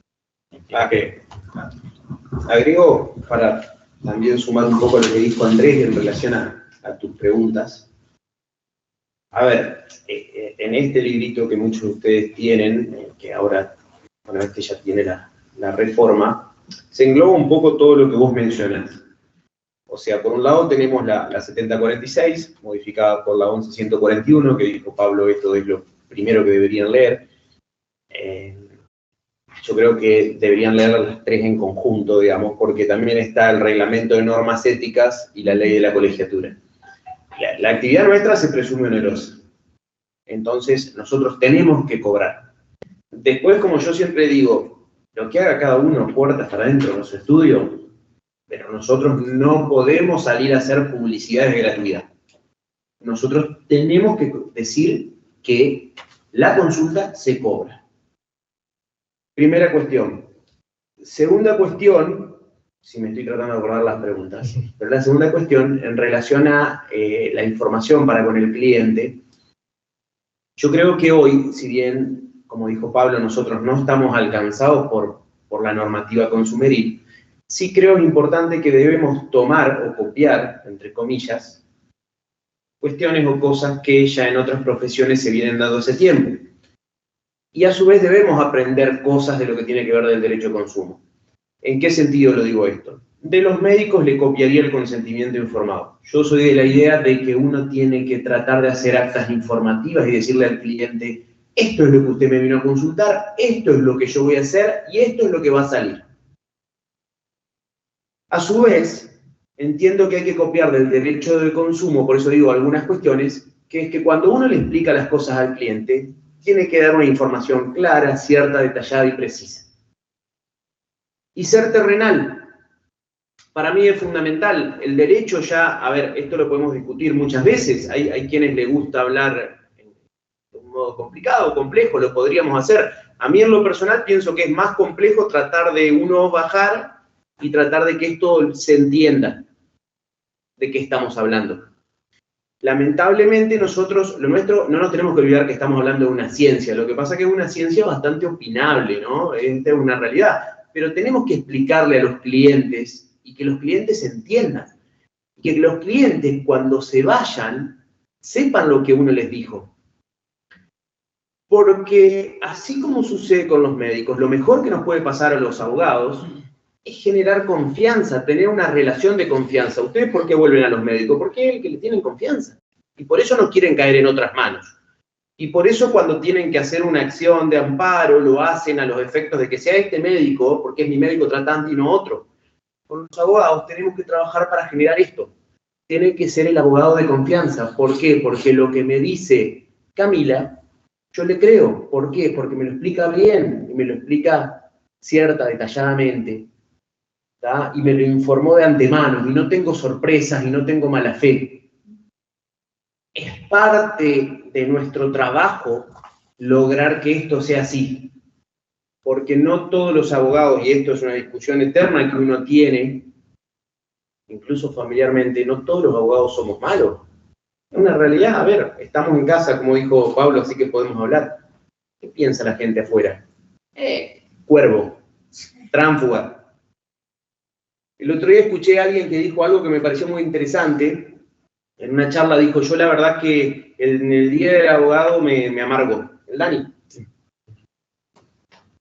Agrego, para también sumar un poco lo que dijo Andrés en relación a tus preguntas. A ver, en este librito que muchos de ustedes tienen, que ahora, bueno, este ya tiene la reforma, se engloba un poco todo lo que vos mencionás. O sea, por un lado tenemos la 7046, modificada por la 11141, que dijo Pablo, esto es lo primero que deberían leer. Yo creo que deberían leer las tres en conjunto, digamos, porque también está el reglamento de normas éticas y la ley de la colegiatura. La actividad nuestra se presume onerosa. Entonces, nosotros tenemos que cobrar. Después, como yo siempre digo, lo que haga cada uno, puertas para adentro de nuestro estudio, pero nosotros no podemos salir a hacer publicidad de gratuidad. Nosotros tenemos que decir que la consulta se cobra. Primera cuestión. Segunda cuestión, si me estoy tratando de acordar las preguntas, pero la segunda cuestión, en relación a la información para con el cliente, yo creo que hoy, si bien, como dijo Pablo, nosotros no estamos alcanzados por la normativa consumeril, sí creo importante que debemos tomar o copiar, entre comillas, cuestiones o cosas que ya en otras profesiones se vienen dando hace tiempo. Y a su vez debemos aprender cosas de lo que tiene que ver del derecho de consumo. ¿En qué sentido lo digo esto? De los médicos le copiaría el consentimiento informado. Yo soy de la idea de que uno tiene que tratar de hacer actas informativas y decirle al cliente, esto es lo que usted me vino a consultar, esto es lo que yo voy a hacer y esto es lo que va a salir. A su vez, entiendo que hay que copiar del derecho de consumo, por eso digo algunas cuestiones, que es que cuando uno le explica las cosas al cliente, tiene que dar una información clara, cierta, detallada y precisa. Y ser terrenal. Para mí es fundamental. El derecho ya, a ver, esto lo podemos discutir muchas veces. Hay quienes les gusta hablar de un modo complicado, complejo, lo podríamos hacer. A mí en lo personal pienso que es más complejo tratar de uno bajar y tratar de que esto se entienda de qué estamos hablando. Lamentablemente nosotros, lo nuestro, no nos tenemos que olvidar que estamos hablando de una ciencia. Lo que pasa es que es una ciencia bastante opinable, ¿no? Es una realidad. Pero tenemos que explicarle a los clientes y que los clientes entiendan. Y que los clientes cuando se vayan sepan lo que uno les dijo. Porque así como sucede con los médicos, lo mejor que nos puede pasar a los abogados es generar confianza, tener una relación de confianza. ¿Ustedes por qué vuelven a los médicos? Porque es el que le tienen confianza. Y por eso no quieren caer en otras manos. Y por eso cuando tienen que hacer una acción de amparo, lo hacen a los efectos de que sea este médico, porque es mi médico tratante y no otro. Con los abogados tenemos que trabajar para generar esto. Tiene que ser el abogado de confianza. ¿Por qué? Porque lo que me dice Camila, yo le creo. ¿Por qué? Porque me lo explica bien y me lo explica cierta, detalladamente. ¿tá? Y me lo informó de antemano, y no tengo sorpresas, y no tengo mala fe. Es parte de nuestro trabajo lograr que esto sea así. Porque no todos los abogados, y esto es una discusión eterna que uno tiene, incluso familiarmente, no todos los abogados somos malos. Es una realidad, a ver, estamos en casa, como dijo Pablo, así que podemos hablar. ¿Qué piensa la gente afuera? Cuervo, tránfuga. El otro día escuché a alguien que dijo algo que me pareció muy interesante. En una charla dijo, yo la verdad que en el día del abogado me amargo. El Dani.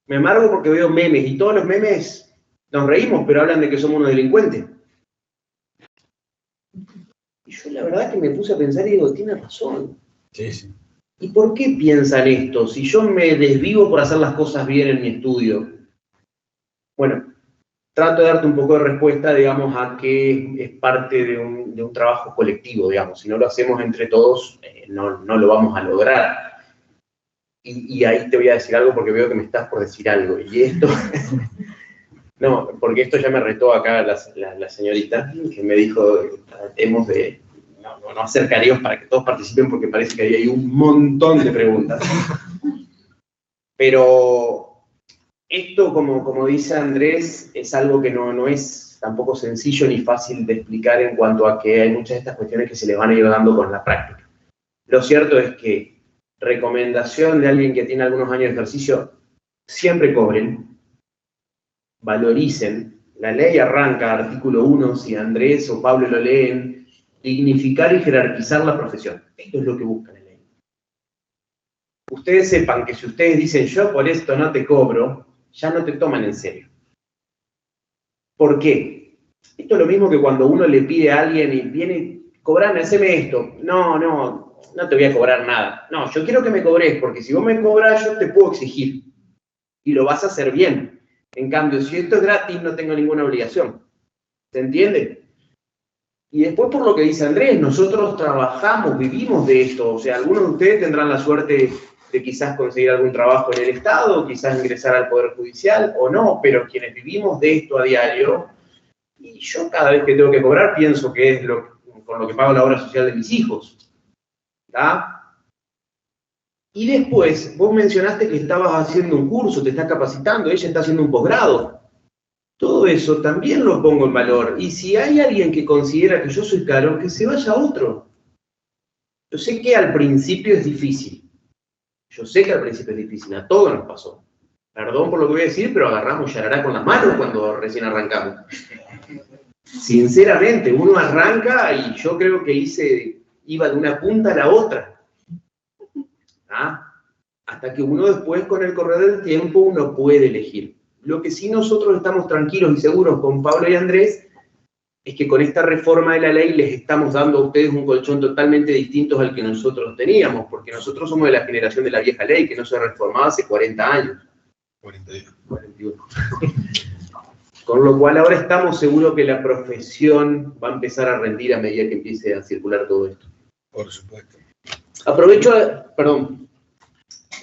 Me amargo porque veo memes, y todos los memes nos reímos, pero hablan de que somos unos delincuentes. Y yo la verdad que me puse a pensar y digo, tiene razón. Sí, sí. ¿Y por qué piensan esto? Si yo me desvivo por hacer las cosas bien en mi estudio. Bueno, trato de darte un poco de respuesta, digamos, a que es parte de un trabajo colectivo, digamos. Si no lo hacemos entre todos, no lo vamos a lograr. Y ahí te voy a decir algo porque veo que me estás por decir algo. Y esto... no, porque esto ya me retó acá la señorita, que me dijo, tratemos de no hacer careos para que todos participen, porque parece que ahí hay un montón de preguntas. Pero esto, como dice Andrés, es algo que no es tampoco sencillo ni fácil de explicar en cuanto a que hay muchas de estas cuestiones que se les van a ir dando con la práctica. Lo cierto es que recomendación de alguien que tiene algunos años de ejercicio, siempre cobren, valoricen. La ley arranca, artículo 1, si Andrés o Pablo lo leen, dignificar y jerarquizar la profesión. Esto es lo que busca la ley. Ustedes sepan que si ustedes dicen yo por esto no te cobro, ya no te toman en serio. ¿Por qué? Esto es lo mismo que cuando uno le pide a alguien y viene, cobrame, haceme esto. No te voy a cobrar nada. No, yo quiero que me cobres, porque si vos me cobras, yo te puedo exigir. Y lo vas a hacer bien. En cambio, si esto es gratis, no tengo ninguna obligación. ¿Se entiende? Y después, por lo que dice Andrés, nosotros trabajamos, vivimos de esto. O sea, algunos de ustedes tendrán la suerte de quizás conseguir algún trabajo en el Estado, quizás ingresar al Poder Judicial o no, pero quienes vivimos de esto a diario, y yo cada vez que tengo que cobrar pienso que es con lo que pago la obra social de mis hijos. ¿Está? Y después, vos mencionaste que estabas haciendo un curso, te estás capacitando, ella está haciendo un posgrado. Todo eso también lo pongo en valor. Y si hay alguien que considera que yo soy caro, que se vaya a otro. Yo sé que al principio es difícil. A todos nos pasó. Perdón por lo que voy a decir, pero agarramos yarará con las manos cuando recién arrancamos. Sinceramente, uno arranca y yo creo que iba de una punta a la otra. ¿Ah? Hasta que uno después, con el correr del tiempo, uno puede elegir. Lo que sí nosotros estamos tranquilos y seguros con Pablo y Andrés es que con esta reforma de la ley les estamos dando a ustedes un colchón totalmente distinto al que nosotros teníamos, porque nosotros somos de la generación de la vieja ley, que no se reformaba hace 40 años. 41. Con lo cual ahora estamos seguros que la profesión va a empezar a rendir a medida que empiece a circular todo esto. Por supuesto. Aprovecho, perdón.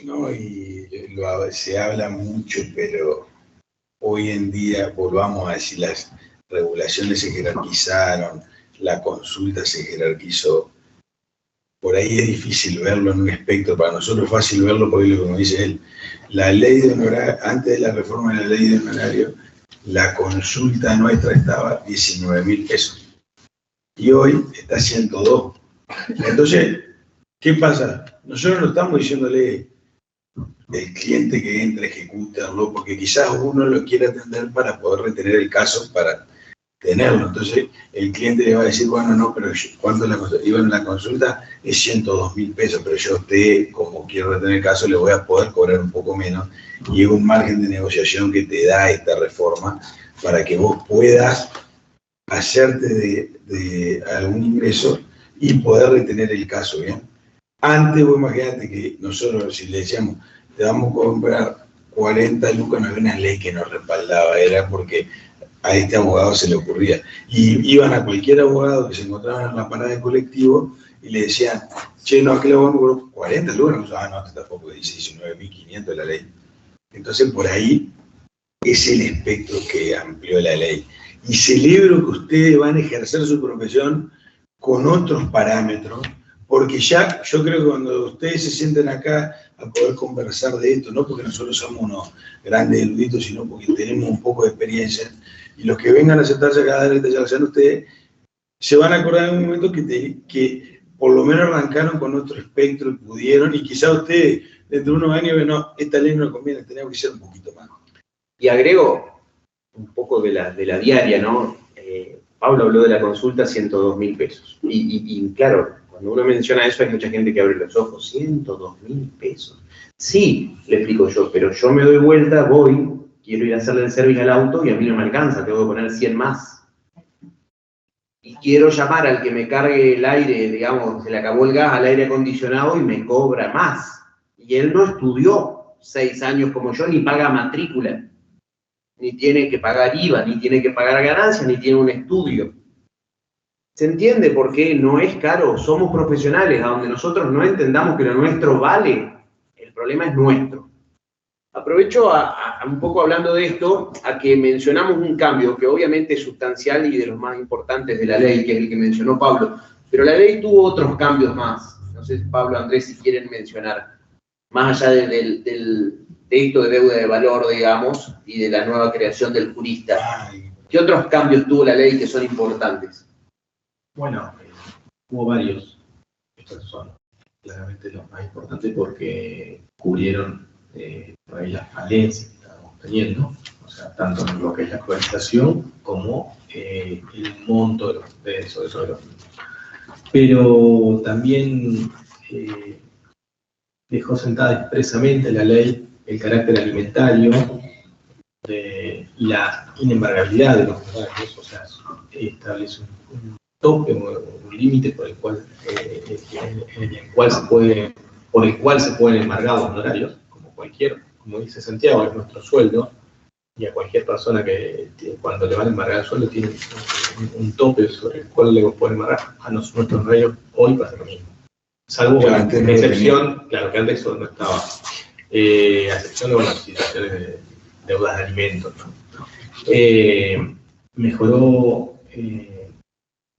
No, y se habla mucho, pero hoy en día, volvamos a decir, las regulaciones se jerarquizaron, la consulta se jerarquizó. Por ahí es difícil verlo en un espectro, para nosotros es fácil verlo porque, como dice él, la ley de honorario, antes de la reforma de la ley de honorario, la consulta nuestra estaba 19.000 pesos y hoy está 102. Entonces, ¿qué pasa? Nosotros no estamos diciéndole el cliente que entra, ejecútalo, porque quizás uno lo quiere atender para poder retener el caso, para tenerlo. Entonces, el cliente le va a decir, bueno, no, pero cuando la consulta es 102.000 pesos, pero yo a usted, como quiero retener el caso, le voy a poder cobrar un poco menos. Y es un margen de negociación que te da esta reforma para que vos puedas hacerte de algún ingreso y poder retener el caso, ¿bien? Antes, vos imagínate que nosotros, si le decíamos, te vamos a comprar 40 lucas, no había una ley que nos respaldaba, era porque a este abogado se le ocurría. Y iban a cualquier abogado que se encontraban en la parada de colectivo y le decían, che, no, aquí le vamos a cobrar 40 lucas. No, tampoco dice 19.500 la ley. Entonces, por ahí es el espectro que amplió la ley. Y celebro que ustedes van a ejercer su profesión con otros parámetros, porque ya yo creo que cuando ustedes se sienten acá a poder conversar de esto, no porque nosotros somos unos grandes eruditos, sino porque tenemos un poco de experiencia, y los que vengan a sentarse acá a dar esta charla, ustedes se van a acordar en un momento que por lo menos arrancaron con otro espectro y pudieron, y quizá ustedes dentro de unos años ven, no, esta ley no conviene, tenemos que ser un poquito más. Y agrego un poco de la diaria, ¿no? Pablo habló de la consulta, 102.000 pesos. Y claro, cuando uno menciona eso hay mucha gente que abre los ojos, 102.000 pesos. Sí, le explico yo, pero yo me doy vuelta, voy, quiero ir a hacerle el servicio al auto y a mí no me alcanza, tengo que poner 100 más. Y quiero llamar al que me cargue el aire, digamos, se le acabó el gas al aire acondicionado y me cobra más. Y él no estudió 6 años como yo, ni paga matrícula, ni tiene que pagar IVA, ni tiene que pagar ganancias, ni tiene un estudio. ¿Se entiende por qué no es caro? Somos profesionales, a donde nosotros no entendamos que lo nuestro vale, el problema es nuestro. Aprovecho un poco hablando de esto, a que mencionamos un cambio que obviamente es sustancial y de los más importantes de la ley, que es el que mencionó Pablo, pero la ley tuvo otros cambios más. No sé, Pablo, Andrés, si quieren mencionar. más allá de esto de deuda de valor, digamos, y de la nueva creación del jurista? ¿Qué otros cambios tuvo la ley que son importantes? Bueno, hubo varios. Estos son claramente los más importantes porque cubrieron por ahí las falencias que estábamos teniendo, o sea, tanto en lo que es la actualización como el monto de eso. Pero también dejó sentada expresamente la ley el carácter alimentario y la inembargabilidad de los honorarios, o sea, establece un tope, un límite por el cual se pueden embargar los honorarios, como dice Santiago, es nuestro sueldo, y a cualquier persona que cuando le van a embargar el sueldo tiene un tope sobre el cual le pueden embargar. A nuestros honorarios hoy pasa lo mismo. Salvo la excepción, claro que antes eso no estaba, a excepción de situaciones de deudas de alimentos, ¿no?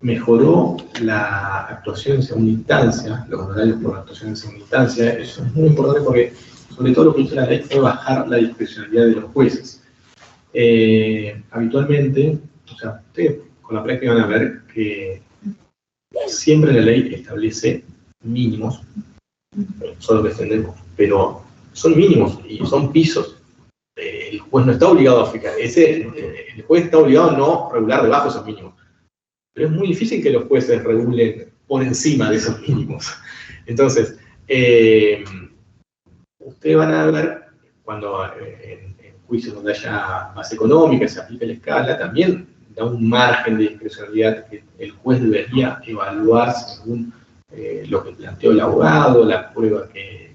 Mejoró la actuación en segunda instancia, los honorarios por la actuación en segunda instancia. Eso es muy importante porque, sobre todo, lo que hizo la ley fue bajar la discrecionalidad de los jueces. Habitualmente, o sea, ustedes con la práctica van a ver que siempre la ley establece mínimos, solo defendemos, pero son mínimos y son pisos. El juez no está obligado a fijar, el juez está obligado a no regular debajo de esos mínimos. Pero es muy difícil que los jueces regulen por encima de esos mínimos. Entonces, ustedes van a ver, cuando en juicios donde haya base económica, se aplica la escala, también da un margen de discrecionalidad que el juez debería evaluar según lo que planteó el abogado, la prueba que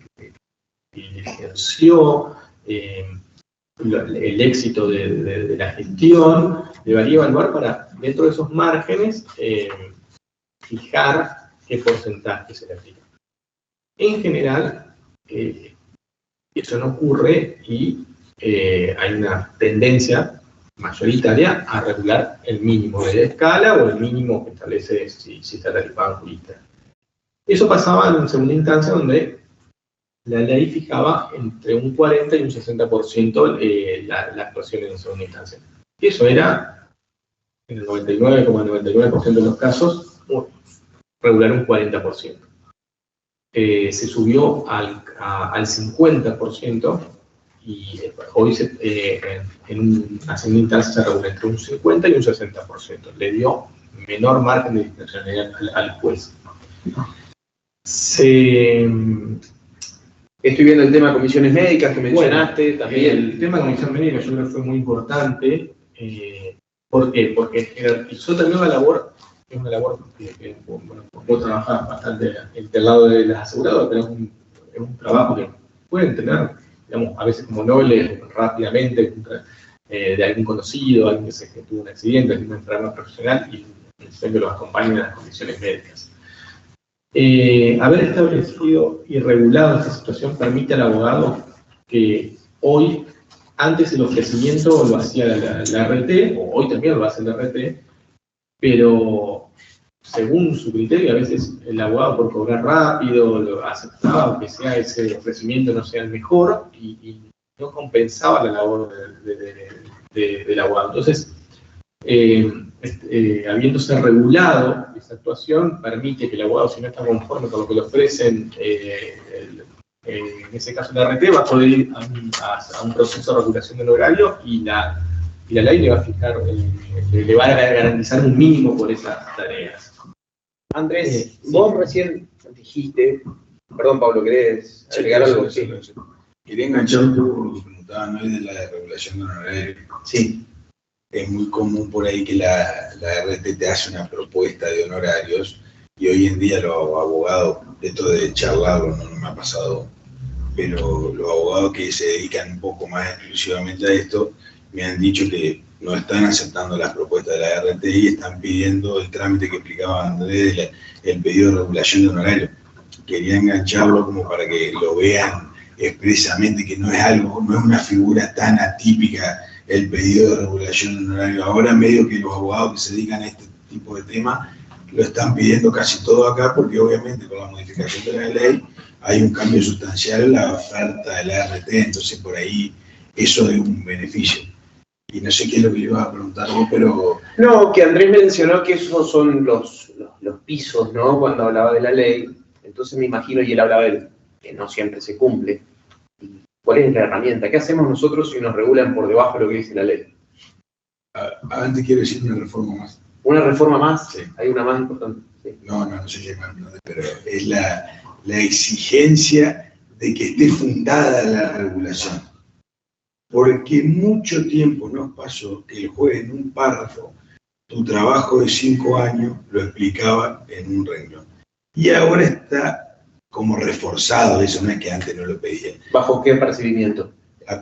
ejerció, el éxito de la gestión. Debería evaluar para, dentro de esos márgenes, fijar qué porcentaje se le aplica. En general, eso no ocurre y hay una tendencia mayoritaria a regular el mínimo de la escala o el mínimo que establece si está tarifado en jurista. Eso pasaba en segunda instancia, donde la ley fijaba entre un 40 y un 60% la actuación en segunda instancia. Y eso era, en el 99,99% de los casos, regular un 40%. Se subió al 50%, y hoy en una segunda instancia se regula entre un 50 y un 60%. Le dio menor margen de discrecionalidad al juez. Estoy viendo el tema de comisiones médicas que mencionaste, también. El tema de comisión médica yo creo que fue muy importante. ¿Por qué? Porque jerarquizó también la labor, es una labor que bueno, vos trabajás bastante del lado de las aseguradoras, pero es un trabajo que pueden tener, digamos, a veces como noble, rápidamente, de algún conocido, alguien que tuvo un accidente, alguna enfermedad profesional, y siempre los acompañan en las condiciones médicas. Haber establecido y regulado esta situación permite al abogado que hoy, antes el ofrecimiento lo hacía la RT, o hoy también lo hace la RT, pero según su criterio, a veces el abogado, por cobrar rápido, lo aceptaba, aunque sea ese ofrecimiento no sea el mejor, y no compensaba la labor del abogado. Entonces, habiéndose regulado esa actuación, permite que el abogado, si no está conforme con lo que le ofrecen, en ese caso la RT, va a poder ir a un proceso de regulación del horario, y la ley le va a fijar, le va a garantizar un mínimo por esas tareas. Andrés, vos recién dijiste, perdón Pablo, ¿querés agregar algo? Sí. Quería enganchar un poco con lo que preguntaban hoy de la regulación de honorarios. Sí. Es muy común por ahí que la RT te hace una propuesta de honorarios, y hoy en día los abogados, esto de charlarlo no me ha pasado, pero los abogados que se dedican un poco más exclusivamente a esto me han dicho que no están aceptando las propuestas de la RT y están pidiendo el trámite que explicaba Andrés, el pedido de regulación de honorarios. Quería engancharlo como para que lo vean expresamente, que no es una figura tan atípica el pedido de regulación de honorario. Ahora medio que los abogados que se dedican a este tipo de temas lo están pidiendo casi todo acá, porque obviamente con la modificación de la ley hay un cambio sustancial en la oferta de la ART, entonces por ahí eso es un beneficio. Y no sé qué es lo que le ibas a preguntar vos, pero... No, que Andrés mencionó que esos son los pisos, ¿no? Cuando hablaba de la ley. Entonces me imagino, y él hablaba de que no siempre se cumple. ¿Cuál es la herramienta? ¿Qué hacemos nosotros si nos regulan por debajo de lo que dice la ley? Antes quiero decir una reforma más. ¿Una reforma más? Sí. ¿Hay una más importante? Sí. No sé si es más importante, pero es la exigencia de que esté fundada la regulación. Porque mucho tiempo nos pasó que el juez en un párrafo, tu trabajo de 5 años, lo explicaba en un renglón. Y ahora está como reforzado eso, no es que antes no lo pedía. ¿Bajo qué percibimiento?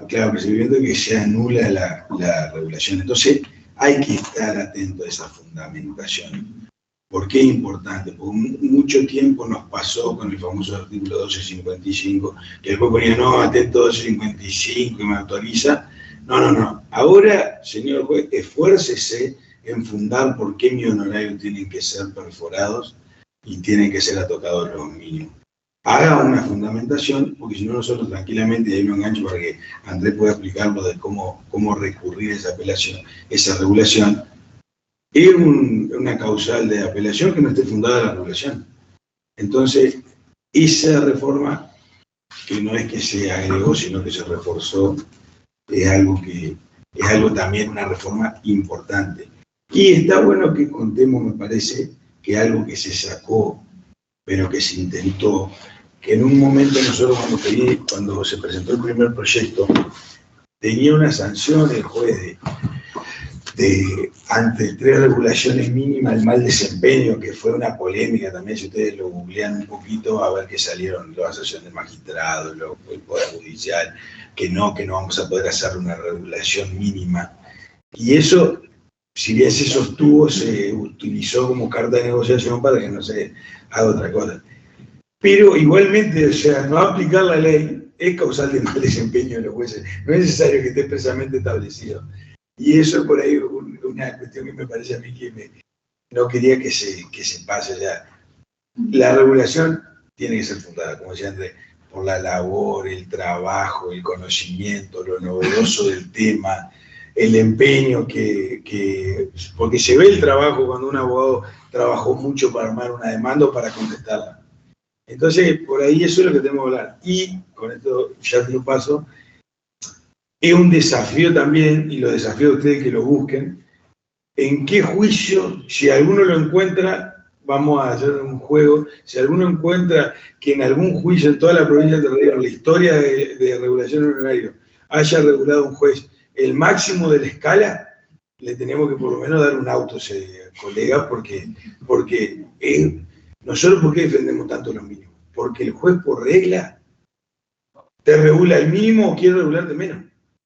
Claro, percibimiento que se anula la regulación. Entonces hay que estar atento a esa fundamentación. ¿Por qué es importante? Porque mucho tiempo nos pasó con el famoso artículo 1255, que después ponía, no, atento 1255 y me autoriza. No. Ahora, señor juez, esfuércese en fundar por qué mi honorario tienen que ser perforados y tienen que ser atocados los mínimos. Haga una fundamentación, porque si no nosotros tranquilamente, y ahí me engancho para que Andrés pueda explicarlo de cómo recurrir a esa apelación, esa regulación, es una causal de apelación que no esté fundada la regulación. Entonces, esa reforma, que no es que se agregó, sino que se reforzó, es algo también, una reforma importante. Y está bueno que contemos, me parece, que algo que se sacó, pero que se intentó, que en un momento nosotros cuando se presentó el primer proyecto, tenía una sanción el juez ante 3 regulaciones mínimas, el mal desempeño, que fue una polémica también, si ustedes lo googlean un poquito, a ver que salieron las asociaciones de magistrados, el Poder Judicial, que no vamos a poder hacer una regulación mínima. Y eso, si bien se sostuvo, se utilizó como carta de negociación para que no se haga otra cosa. Pero igualmente, o sea, no aplicar la ley es causal de mal desempeño de los jueces. No es necesario que esté expresamente establecido. Y eso por ahí es una cuestión que me parece a mí que no quería que se pase. O sea, la regulación tiene que ser fundada, como decía Andrés, por la labor, el trabajo, el conocimiento, lo novedoso del tema, el empeño porque se ve el trabajo cuando un abogado trabajó mucho para armar una demanda o para contestarla. Entonces, por ahí eso es lo que tenemos que hablar. Y con esto ya te lo paso. Es un desafío también, y lo desafío a ustedes que lo busquen, en qué juicio, si alguno lo encuentra, vamos a hacer un juego, si alguno encuentra que en algún juicio en toda la provincia de Entre Ríos, la historia de regulación de honorario, haya regulado un juez el máximo de la escala, le tenemos que por lo menos dar un auto a ese colega, porque nosotros, ¿por qué defendemos tanto los mínimos? Porque el juez por regla te regula el mínimo o quiere regularte menos.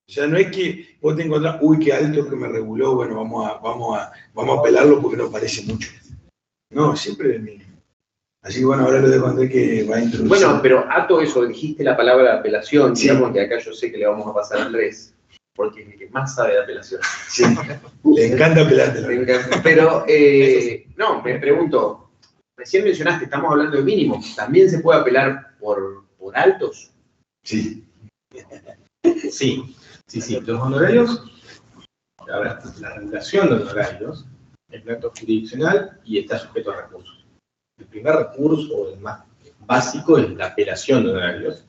O sea, no es que vos te encontrás, uy, qué alto que me reguló, bueno, vamos a apelarlo porque nos parece mucho. No, siempre el mínimo. Así que bueno, ahora lo dejo a Andrés que va a introducir. Bueno, pero ato eso, dijiste la palabra apelación, sí. Digamos que acá yo sé que le vamos a pasar a Andrés, porque es el que más sabe de apelación. Sí, le encanta apelarte. Pero, no, me pregunto, recién mencionaste, estamos hablando de mínimo, ¿también se puede apelar por altos? Sí. Sí. Los honorarios, a ver, la regulación de honorarios es un acto jurisdiccional y está sujeto a recursos. El primer recurso, o el más básico, es la apelación de honorarios,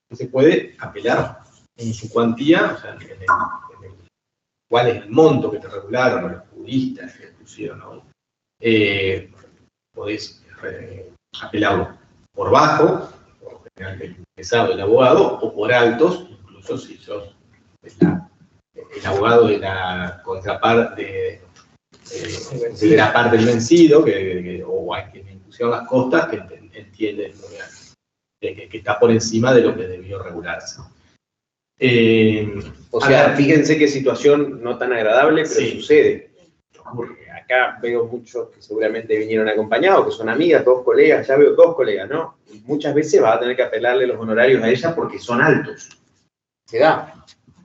que se puede apelar en su cuantía, o sea, cuál es el monto que te regularon, o los juristas que pusieron, ¿no? Podés apelarlo por bajo, por lo general el interesado, el abogado, o por altos, incluso si sos el abogado de la contraparte de la parte del vencido, o a quien le impusieron las costas, que entiende que está por encima de lo que debió regularse. O sea, fíjense qué situación no tan agradable, pero sí sucede. Acá veo muchos que seguramente vinieron acompañados, que son amigas, 2 colegas, ya veo 2 colegas, ¿no? Y muchas veces vas a tener que apelarle los honorarios a ellas porque son altos. Se da.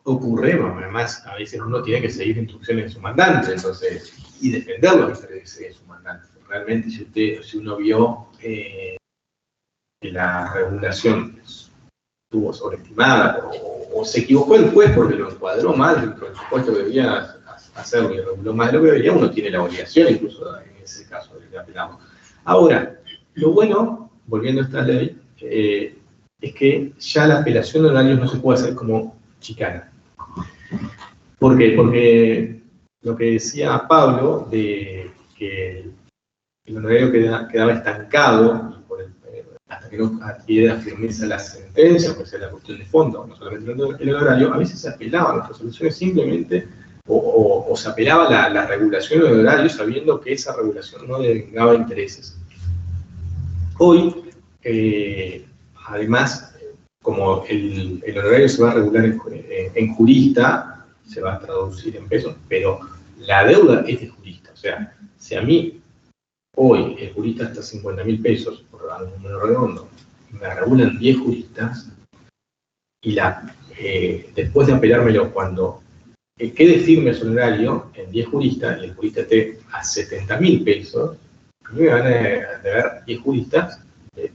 Ocurre, además, a veces uno tiene que seguir instrucciones de su mandante, entonces, y defender los intereses de su mandante. Realmente, si uno vio la regulación estuvo sobreestimada o se equivocó el juez porque lo encuadró mal dentro del supuesto que debía hacerlo y reguló más de lo que debería, uno tiene la obligación incluso en ese caso de que apelamos. Ahora, lo bueno, volviendo a esta ley, es que ya la apelación de horarios no se puede hacer como chicana. ¿Por qué? Porque lo que decía Pablo de que el honorario quedaba estancado y hasta que no adquiera firmeza la sentencia, o sea, la cuestión de fondo, no solamente el honorario, a veces se apelaban las resoluciones simplemente o se apelaba la regulación del horario sabiendo que esa regulación no devengaba intereses. Hoy, además, como el honorario se va a regular en jurista, se va a traducir en pesos, pero la deuda es de jurista. O sea, si a mí hoy el jurista está a 50.000 pesos, por dar un número redondo, me regulan 10 juristas, y después de apelármelo cuando quede firme el honorario en 10 juristas, y el jurista esté a 70.000 pesos, a mí me van a deber 10 juristas de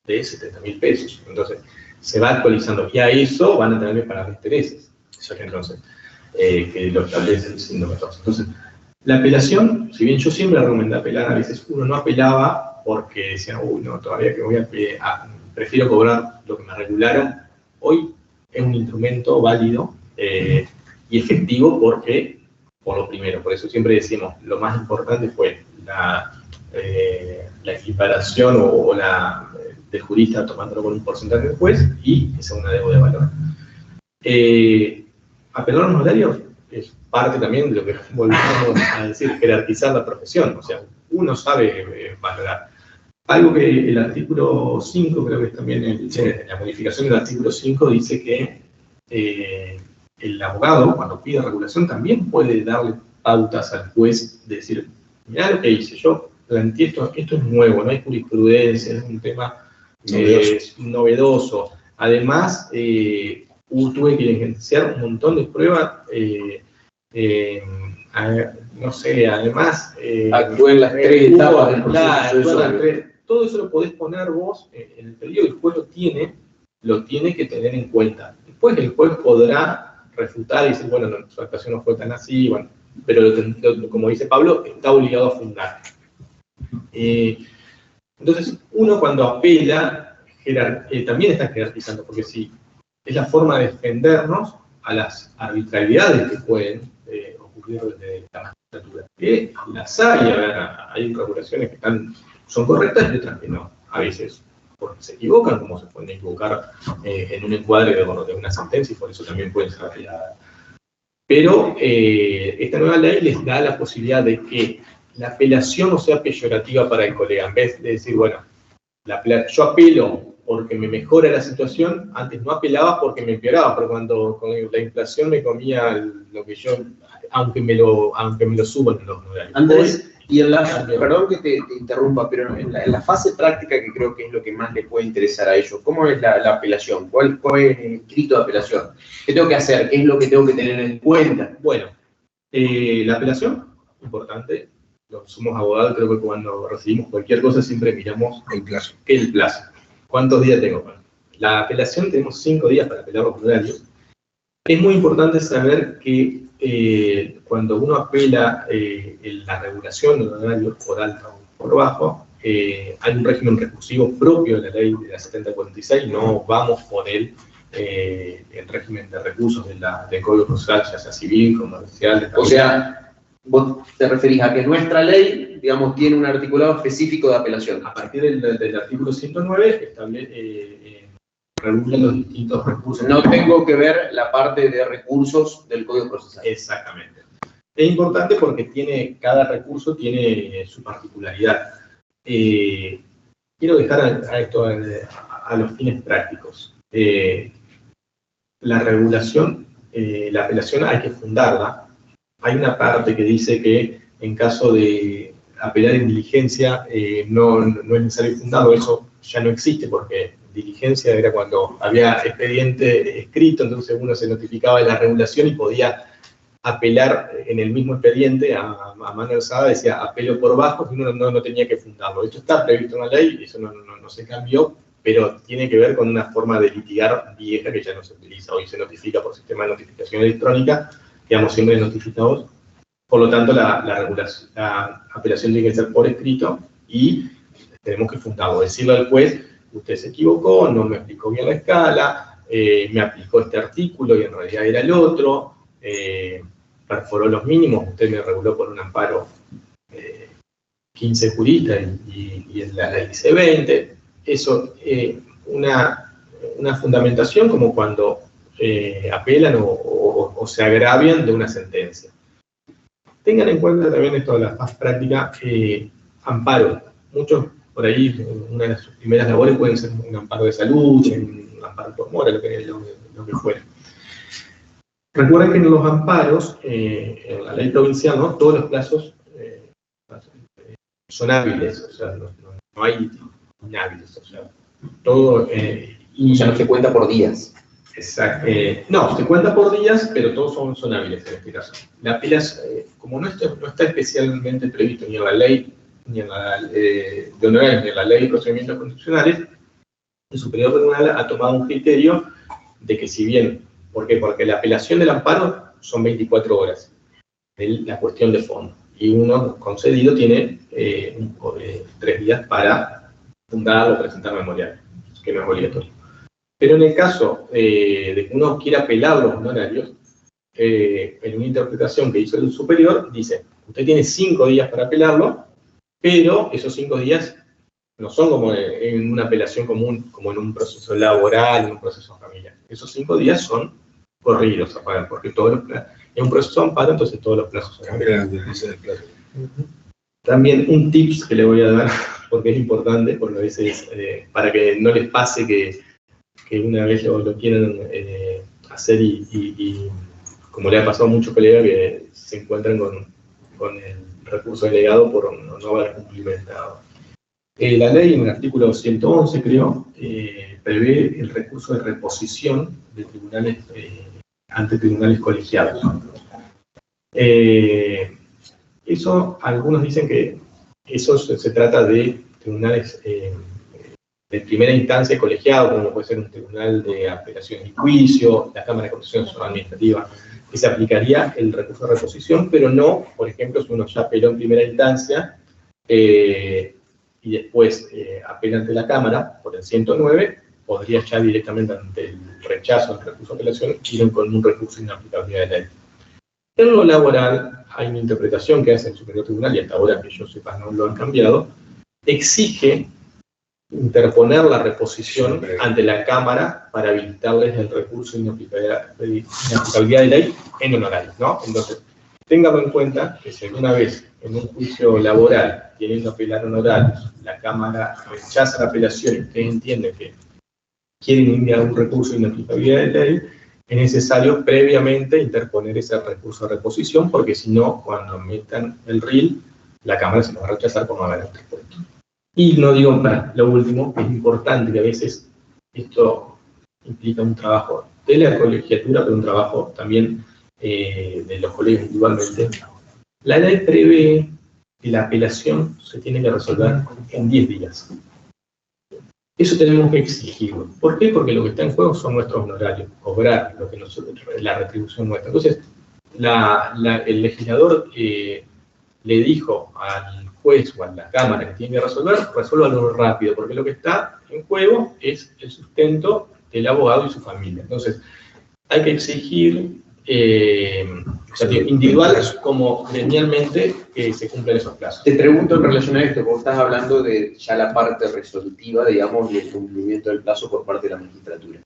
70.000 pesos. Entonces, se va actualizando. Y a eso van a tener que pagar intereses. Entonces, que lo establece el 114. Entonces, la apelación, si bien yo siempre recomendé apelar, a veces uno no apelaba porque decía, uy, no, todavía que voy prefiero cobrar lo que me regularon. Hoy es un instrumento válido y efectivo porque, por lo primero, por eso siempre decimos, lo más importante fue la equiparación o del jurista tomándolo con un porcentaje del juez y esa es una deuda de valor. Apelar a los horarios es parte también de lo que volvemos a decir, jerarquizar la profesión. O sea, uno sabe valorar. Algo que el artículo 5, creo que es también la modificación del artículo 5, dice que el abogado, cuando pide regulación, también puede darle pautas al juez, de decir, mirá lo que hice, yo planteé esto es nuevo, no hay jurisprudencia, es un tema novedoso. Además, tuve que evidenciar un montón de pruebas, no sé, además... Actúa en las tres etapas del proceso. Todo eso lo podés poner vos en el pedido, el juez lo tiene que tener en cuenta. Después el juez podrá refutar y decir, bueno, no, su actuación no fue tan así, bueno, pero como dice Pablo, está obligado a fundar. Entonces, uno cuando apela, también está jerarquizando, porque si es la forma de defendernos a las arbitrariedades que pueden ocurrir desde la magistratura. Que las hay regulaciones que son correctas y otras que no. A veces porque se equivocan, como se pueden equivocar en un encuadre de una sentencia, y por eso también pueden ser apeladas. Pero esta nueva ley les da la posibilidad de que la apelación no sea peyorativa para el colega. En vez de decir, bueno, yo apelo porque me mejora la situación, antes no apelaba porque me empeoraba, pero cuando con la inflación me comía lo que yo, aunque me lo suban en los horarios. Andrés, perdón que te interrumpa, pero en la fase práctica, que creo que es lo que más les puede interesar a ellos, ¿cómo es la apelación? ¿Cuál es el escrito de apelación? ¿Qué tengo que hacer? ¿Qué es lo que tengo que tener en cuenta? Bueno, la apelación, importante, los somos abogados, creo que cuando recibimos cualquier cosa siempre miramos el plazo. ¿Cuántos días tengo? La apelación, tenemos 5 días para apelar los horarios. Es muy importante saber que cuando uno apela la regulación del horario por alto o por bajo, hay un régimen recursivo propio de la ley de la 7046, no vamos por el régimen de recursos del Código Procesal, ya sea civil, comercial. O sea, vos te referís a que nuestra ley, digamos, tiene un articulado específico de apelación. A partir del artículo 109, regula los distintos recursos. No tengo que ver la parte de recursos del Código Procesal. Exactamente. Es importante porque cada recurso tiene su particularidad. Quiero dejar esto a los fines prácticos. La regulación, la apelación hay que fundarla. Hay una parte que dice que en caso de apelar en diligencia no es necesario fundarlo. Eso ya no existe porque diligencia era cuando había expediente escrito, entonces uno se notificaba de la regulación y podía apelar en el mismo expediente a mano alzada, decía apelo por bajo, y uno no tenía que fundarlo. Esto está previsto en la ley, eso no se cambió, pero tiene que ver con una forma de litigar vieja que ya no se utiliza. Hoy se notifica por sistema de notificación electrónica, quedamos siempre notificados. Por lo tanto, la apelación tiene que ser por escrito y tenemos que fundarlo, decirle al juez, usted se equivocó, no me explicó bien la escala, me aplicó este artículo y en realidad era el otro, perforó los mínimos, usted me reguló por un amparo 15 juristas y en la ley dice 20. Eso, una fundamentación como cuando apelan o se agravian de una sentencia. Tengan en cuenta también esto de la más práctica, amparo. Muchos por ahí, una de sus primeras labores pueden ser un amparo de salud, un amparo por mora, lo que fuera. Recuerden que en los amparos, en la ley provincial, ¿no? Todos los plazos son hábiles, o sea, no hay inhábiles, o sea, todo... o sea, no se cuenta por días. Exacto. No, se cuenta por días, pero todos son hábiles en este caso. La apelación, como no está especialmente previsto ni en la ley ni en la de honorarios, ni en la ley de procedimientos constitucionales, el Superior Tribunal ha tomado un criterio de que si bien, ¿por qué? Porque la apelación del amparo son 24 horas, la cuestión de fondo, y uno concedido tiene 3 días para fundar o presentar memorial, que no es obligatorio. Pero en el caso de que uno quiera apelar los honorarios, en una interpretación que hizo el superior, dice, usted tiene 5 días para apelarlo, pero esos 5 días no son como en una apelación común, como en un proceso laboral, en un proceso familiar. Esos 5 días son corridos a pagar, porque en un proceso de amparo, entonces todos los plazos son corridos. También un tips que le voy a dar, porque es importante, porque a veces, para que no les pase que una vez lo quieran hacer y como le ha pasado a muchos colegas que se encuentran con el recurso delegado por no haber cumplimentado. La ley en el artículo 111, creo, prevé el recurso de reposición de tribunales ante tribunales colegiados. Eso, algunos dicen que eso se trata de tribunales de primera instancia colegiado, como puede ser un tribunal de apelación y juicio, la Cámara de Conciliación Administrativa, que se aplicaría el recurso de reposición, pero no, por ejemplo, si uno ya apeló en primera instancia y después apela ante la Cámara por el 109, podría ya directamente ante el rechazo del recurso de apelación ir con un recurso de inaplicabilidad de ley. En lo laboral hay una interpretación que hace el Superior Tribunal, y hasta ahora que yo sepa no lo han cambiado, exige interponer la reposición ante la Cámara para habilitarles el recurso de inaplicabilidad de ley en honorarios, ¿no? Entonces, ténganlo en cuenta que si alguna vez en un juicio laboral, queriendo apelar honorarios, la Cámara rechaza la apelación y ustedes entienden que quieren enviar un recurso de inaplicabilidad de ley, es necesario previamente interponer ese recurso de reposición, porque si no, cuando metan el RIL, la Cámara se lo va a rechazar por no haber interpuesto. Y no digo para lo último, es importante que a veces esto implica un trabajo de la colegiatura, pero un trabajo también de los colegios individualmente. La ley prevé que la apelación se tiene que resolver en 10 días. Eso tenemos que exigirlo. ¿Por qué? Porque lo que está en juego son nuestros honorarios, cobrar lo que la retribución nuestra. Entonces, el legislador le dijo al juez o a la Cámara que tiene que resuélvalo rápido, porque lo que está en juego es el sustento del abogado y su familia. Entonces, hay que exigir, tanto individual como gremialmente, que se cumplan esos plazos. Te pregunto en relación a esto, vos estás hablando de ya la parte resolutiva, digamos, del cumplimiento del plazo por parte de la magistratura.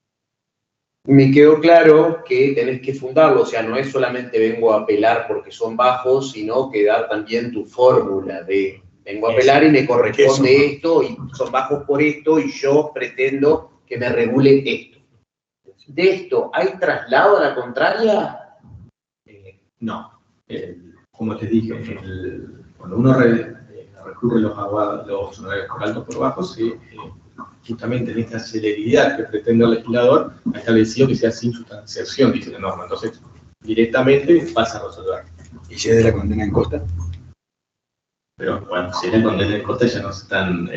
Me quedó claro que tenés que fundarlo, o sea, no es solamente vengo a apelar porque son bajos, sino que dar también tu fórmula de vengo a apelar y me corresponde esto, y son bajos por esto, y yo pretendo que me regule esto. ¿De esto hay traslado a la contraria? No. Como te dije, cuando uno recurre los honorarios por altos por bajos, justamente en esta celeridad que pretende el legislador, ha establecido que sea sin sustanciación, dice la norma. Entonces, directamente pasa a resolver. ¿Y si es de la condena en costa? Pero bueno, si era con el coste ya no se están...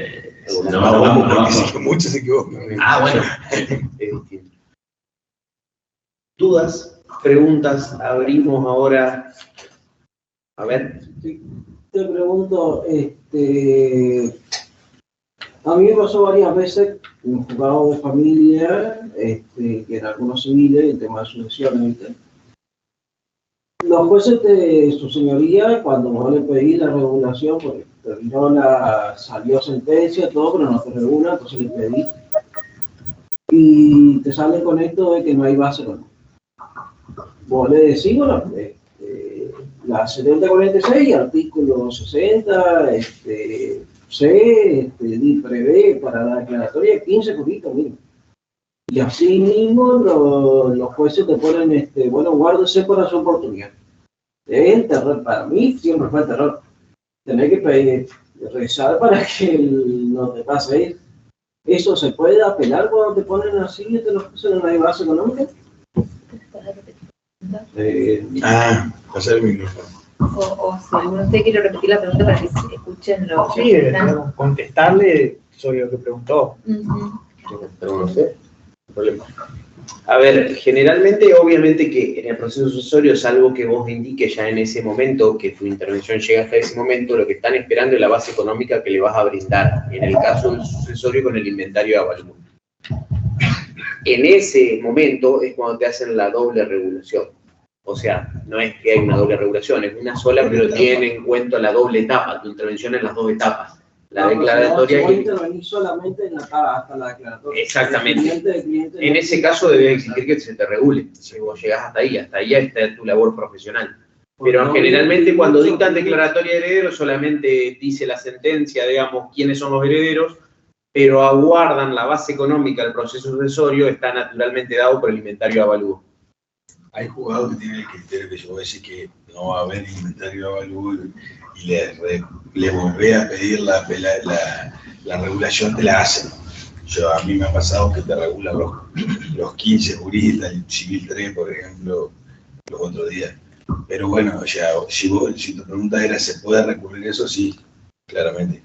Muchos se equivocan. Ah, bueno. Es distinto. ¿Dudas? ¿Preguntas? Abrimos ahora. A ver. Te pregunto, a mí me pasó varias veces en un juzgado de familia, que en algunos civiles, el tema de sucesiones, ¿viste? Los jueces de su señoría, cuando vos le pedís la regulación, porque salió sentencia, todo, pero no te regula, entonces le pedís. Y te salen con esto de que no hay base, ¿no? Vos le decís, bueno, la 7046, artículo 60, prevé para la declaratoria 15 curitos mínimo. Y así mismo los jueces te ponen, bueno, guárdese para su oportunidad. Es el terror, para mí siempre fue el terror. Tener que pedir, rezar para que no te pase. ¿Eso se puede apelar cuando te ponen así y te los pusen en la base económica? Pasar el micrófono. O si alguno de ustedes quiere repetir la pregunta para que se escuchen los... Sí, contestarle sobre lo que preguntó. Pero no sé. Problema. A ver, generalmente, obviamente que en el proceso sucesorio, salvo que vos indiques ya en ese momento, que tu intervención llega hasta ese momento, lo que están esperando es la base económica que le vas a brindar, en el caso del sucesorio con el inventario de avalúo. En ese momento es cuando te hacen la doble regulación. O sea, no es que hay una doble regulación, es una sola, pero tiene en cuenta la doble etapa, tu intervención en las dos etapas. La declaratoria y... intervenir solamente hasta la declaratoria. Exactamente. En ese caso debe exigir que se te regule. Si vos llegás hasta ahí está tu labor profesional. Pero generalmente cuando dictan declaratoria de herederos solamente dice la sentencia, digamos, quiénes son los herederos, pero aguardan la base económica del proceso sucesorio, está naturalmente dado por el inventario de avalúo. Hay juzgados que tienen el criterio que yo voy a decir que no va a haber inventario de avalúo y le volvé a pedir la regulación, te la hacen. A mí me ha pasado que te regulan los 15 juristas, el civil 3, por ejemplo, los otros días. Pero bueno, o sea, si tu pregunta era, ¿se puede recurrir eso? Sí, claramente.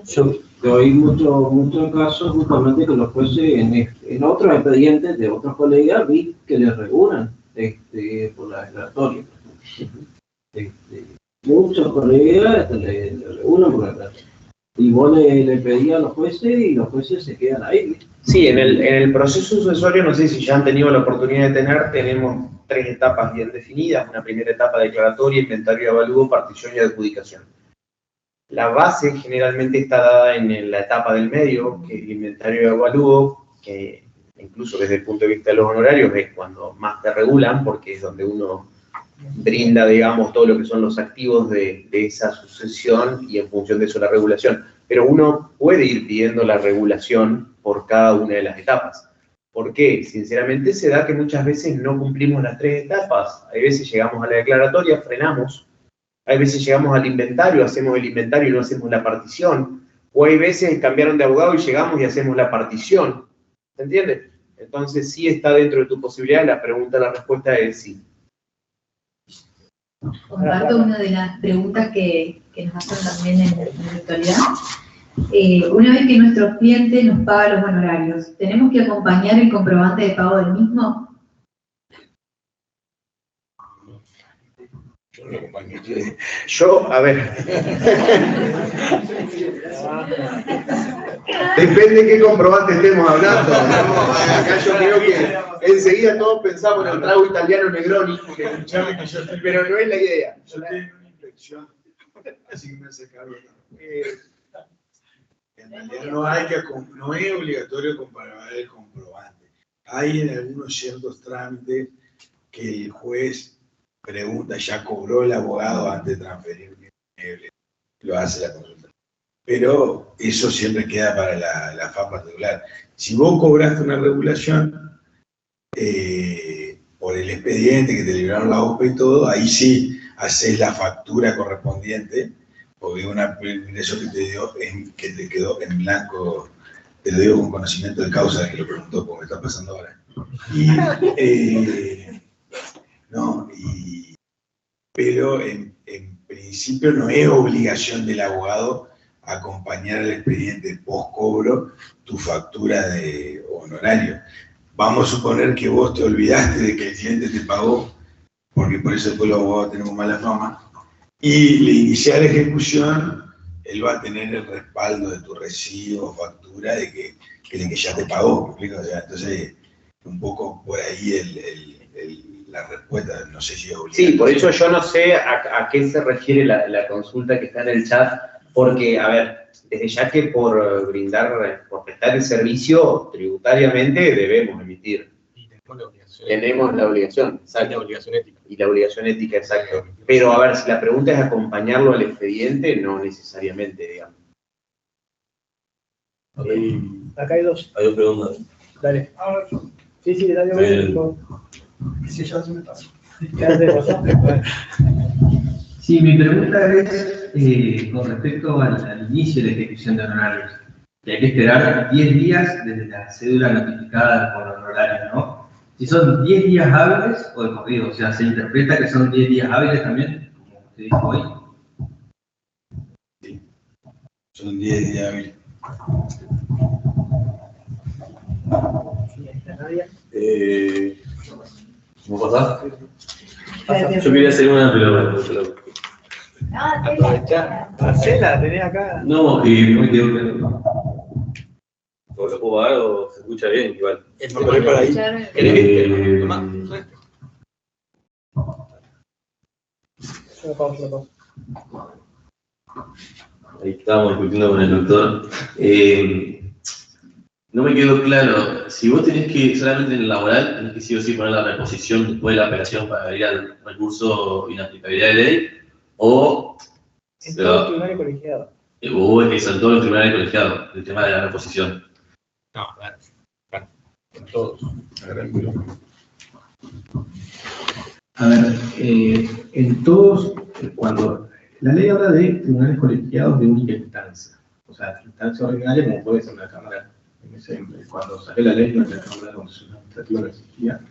Yo doy muchos casos justamente que los jueces en otros expedientes de otros colegas vi que les regulan por la declaratoria. Muchos colegas le regulan por la declaratoria. Y vos le pedías a los jueces y los jueces se quedan ahí. Sí, en el proceso sucesorio, no sé si ya han tenido la oportunidad de tenemos 3 etapas bien definidas. Una primera etapa declaratoria, inventario de avalúo, partición y adjudicación. La base generalmente está dada en la etapa del medio, que es el inventario de avalúo, que incluso desde el punto de vista de los honorarios es cuando más te regulan, porque es donde uno brinda, digamos, todo lo que son los activos de esa sucesión y en función de eso la regulación. Pero uno puede ir pidiendo la regulación por cada una de las etapas. ¿Por qué? Sinceramente se da que muchas veces no cumplimos las 3 etapas. Hay veces llegamos a la declaratoria, frenamos. Hay veces llegamos al inventario, hacemos el inventario y no hacemos la partición. O hay veces cambiaron de abogado y llegamos y hacemos la partición. ¿Se entiende? Entonces sí está dentro de tu posibilidad. La respuesta es sí. Comparto una de las preguntas que nos hacen también en la actualidad. Una vez que nuestro cliente nos paga los honorarios, ¿tenemos que acompañar el comprobante de pago del mismo? Yo, a ver. Depende de qué comprobante estemos hablando. ¿No? Acá yo creo que enseguida todos pensamos en el trago italiano Negroni, pero no es la idea. Yo tengo una inflexión, así que me hace cargo. En realidad no es obligatorio comprobar el comprobante. Hay en algunos ciertos trámites que el juez pregunta, ya cobró el abogado antes de transferir un inmueble, lo hace la consulta. Pero eso siempre queda para la FAP particular. Si vos cobraste una regulación por el expediente que te libraron la OPA y todo, ahí sí haces la factura correspondiente, porque un ingreso que te quedó en blanco, te lo digo con conocimiento de causa, que lo preguntó como está pasando ahora. Pero en principio principio no es obligación del abogado acompañar al expediente post-cobro tu factura de honorario. Vamos a suponer que vos te olvidaste de que el cliente te pagó, porque por eso después los abogados tenemos mala fama, y le iniciar la ejecución, él va a tener el respaldo de tu recibo o factura de que ya te pagó, ¿me explico? O sea, entonces, un poco por ahí la respuesta, no sé si es obligatoria. Sí, por eso yo no sé a qué se refiere la consulta que está en el chat, porque, a ver, desde ya que por prestar el servicio, tributariamente debemos emitir. Y tenemos la obligación. Tenemos la obligación, exacto. Y la obligación ética. Y la obligación ética, exacto. Pero, a ver, si la pregunta es acompañarlo al expediente, no necesariamente, digamos. Acá hay dos. Hay dos preguntas. Dale. Sí, dale. Sí, ya se me pasa. Sí, mi pregunta es con respecto al inicio de la ejecución de honorarios. Que hay que esperar 10 días desde la cédula notificada por honorario, ¿no? Si son 10 días hábiles o de corrido, o sea, se interpreta que son 10 días hábiles también, como usted dijo hoy. Sí, son 10 días hábiles. ¿Cómo pasás? Yo quería hacer una, pero Aprovechá. Marcela, tenés acá. no, no me quedo claro. O lo puedo dar o se escucha bien, igual. Por ahí para ahí. Tomá, Ahí estábamos discutiendo con el doctor. No me quedó claro, si vos tenés que, solamente en el laboral, tenés que sí o sí poner la reposición después de la apelación para ir al recurso de inaplicabilidad de ley, o en todos los tribunales colegiados. O es en todos los tribunales colegiados, el tema de la reposición. No, claro, en todos. A ver, en todos, cuando la ley habla de tribunales colegiados de única instancia, o sea, instancia ordinaria como puede ser la Cámara. Cuando salió la ley, la Cámara de Constitución Administrativa no existía,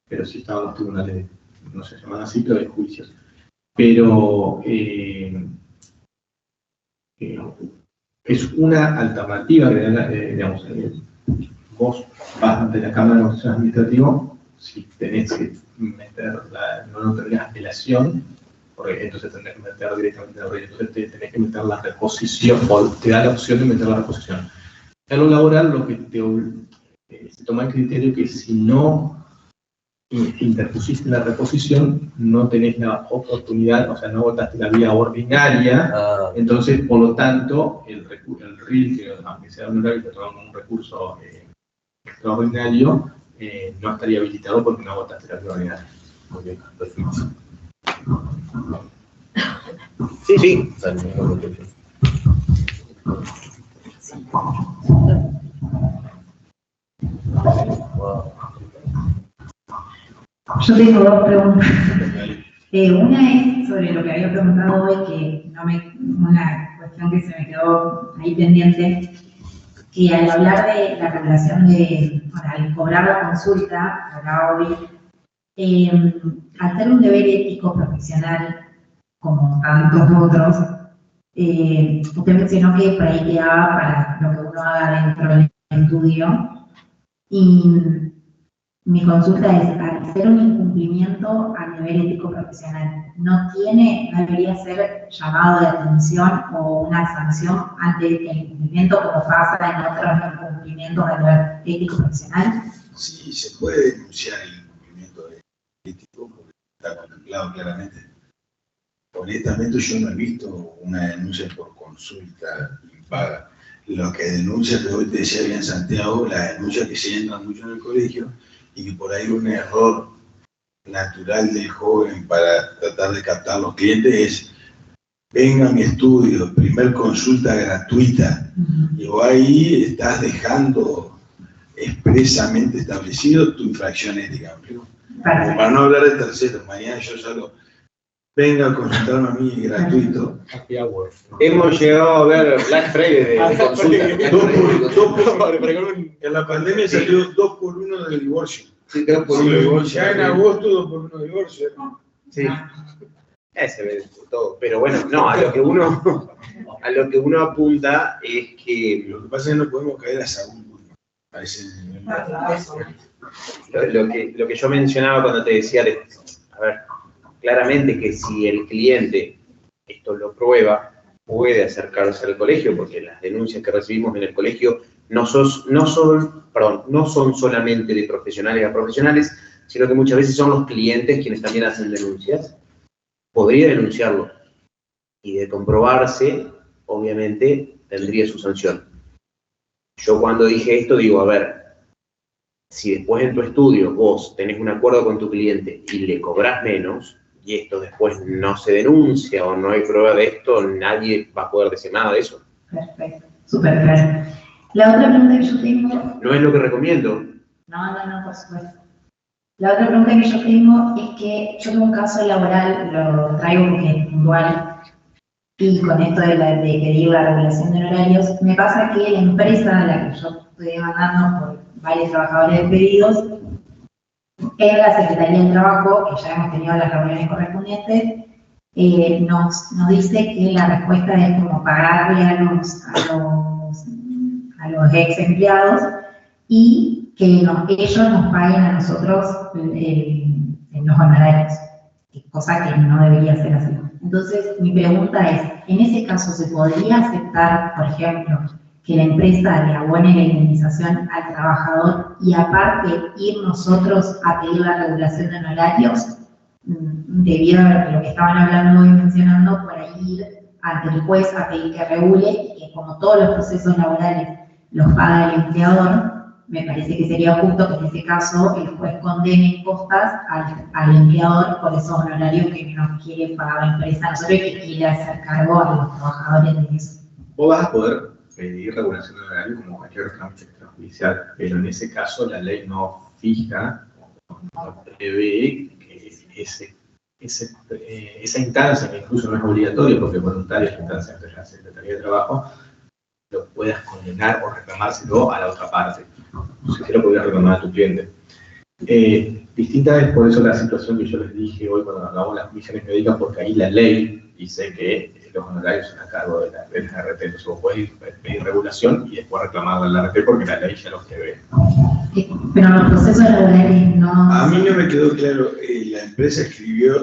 pero sí estaban los tribunales, no se llaman así, pero de juicios. Pero es una alternativa que, digamos, vos vas ante la Cámara de Constitución Administrativa, si tenés que meter no tenés apelación, porque entonces tendrás que meter directamente la ley, entonces tenés que meter la reposición, o te da la opción de meter la reposición. En lo laboral, lo que se toma el criterio que si no interpusiste la reposición, no tenés la oportunidad, o sea, no votaste la vía ordinaria, entonces, por lo tanto, el RIL, que aunque sea honorario, que toma un recurso extraordinario, no estaría habilitado porque no votaste la vía ordinaria. Ok, perfecto. Sí. Yo tengo dos preguntas. Una es sobre lo que había preguntado hoy, que una cuestión que se me quedó ahí pendiente, que al hablar de la regulación al cobrar la consulta, hablaba hoy, al ser un deber ético profesional, como tantos otros, usted mencionó que por ahí quedaba para lo que uno haga dentro del estudio, y mi consulta es, al ser un incumplimiento al deber ético profesional, ¿no debería ser llamado de atención o una sanción ante el incumplimiento como pasa en otros incumplimientos al deber ético profesional? Sí, se puede denunciar el incumplimiento ético porque está contemplado claramente. Honestamente, yo no he visto una denuncia por consulta impaga. Lo que denuncia, que hoy te decía bien Santiago, la denuncia que se entra mucho en el colegio y que por ahí un error natural del joven para tratar de captar los clientes es: venga a mi estudio, primer consulta gratuita. Y vos ahí estás dejando expresamente establecido tu infracción ética. Para no hablar del tercero, mañana yo salgo, venga a consultarme a mí gratuito. Hemos llegado a ver Black Friday de consulta. En la pandemia salió 2 por 1 de divorcio. Sí, 2 por 1 de divorcio. Ya en agosto 2 por 1 de divorcio. Sí. Se ve todo. Pero bueno, no, a lo que uno apunta es que... Lo que pasa es que no podemos caer a Saúl. Lo que yo mencionaba cuando te decía, a ver, claramente que si el cliente esto lo prueba, puede acercarse al colegio, porque las denuncias que recibimos en el colegio no son solamente de profesionales a profesionales, sino que muchas veces son los clientes quienes también hacen denuncias. Podría denunciarlo y de comprobarse, obviamente, tendría su sanción. Yo cuando dije esto digo, a ver, si después en tu estudio vos tenés un acuerdo con tu cliente y le cobrás menos, y esto después no se denuncia o no hay prueba de esto, nadie va a poder decir nada de eso. Perfecto, súper claro. La otra pregunta que yo tengo... No es lo que recomiendo. No, por supuesto. La otra pregunta que yo tengo es que yo tengo un caso laboral, lo traigo porque es puntual, y con esto de que digo la regulación de horarios, me pasa que la empresa a la que yo estoy demandando por varios trabajadores despedidos, en la Secretaría del Trabajo, que ya hemos tenido las reuniones correspondientes, nos dice que la respuesta es como pagarle a los ex empleados y que ellos nos paguen a nosotros los honorarios, cosa que no debería ser así. Entonces, mi pregunta es, ¿en ese caso se podría aceptar, por ejemplo, que la empresa le abone la indemnización al trabajador y aparte ir nosotros a pedir la regulación de honorarios? Debido a lo que estaban hablando y mencionando, por ahí ir ante el juez a pedir que regule y que como todos los procesos laborales los paga el empleador, me parece que sería justo que en ese caso el juez condene costas al empleador por esos honorarios que no quiere pagar la empresa, nosotros y que quiere hacer cargo a los trabajadores de eso. Vos vas a poder pedir regulación de horario como cualquier otro trámite extrajudicial, pero en ese caso la ley no fija, no prevé que esa instancia, que incluso no es obligatoria porque es voluntaria la instancia de la Secretaría de Trabajo, lo puedas condenar o reclamárselo a la otra parte. Si te lo podrías reclamar a tu cliente. Distinta es por eso la situación que yo les dije hoy cuando hablamos de las comisiones médicas, porque ahí la ley dice que los honorarios son a cargo de la RT. Entonces vos podés pedir regulación y después reclamar a la RT porque la ley ya los prevé. Pero los procesos laborales no... A mí no me quedó claro, la empresa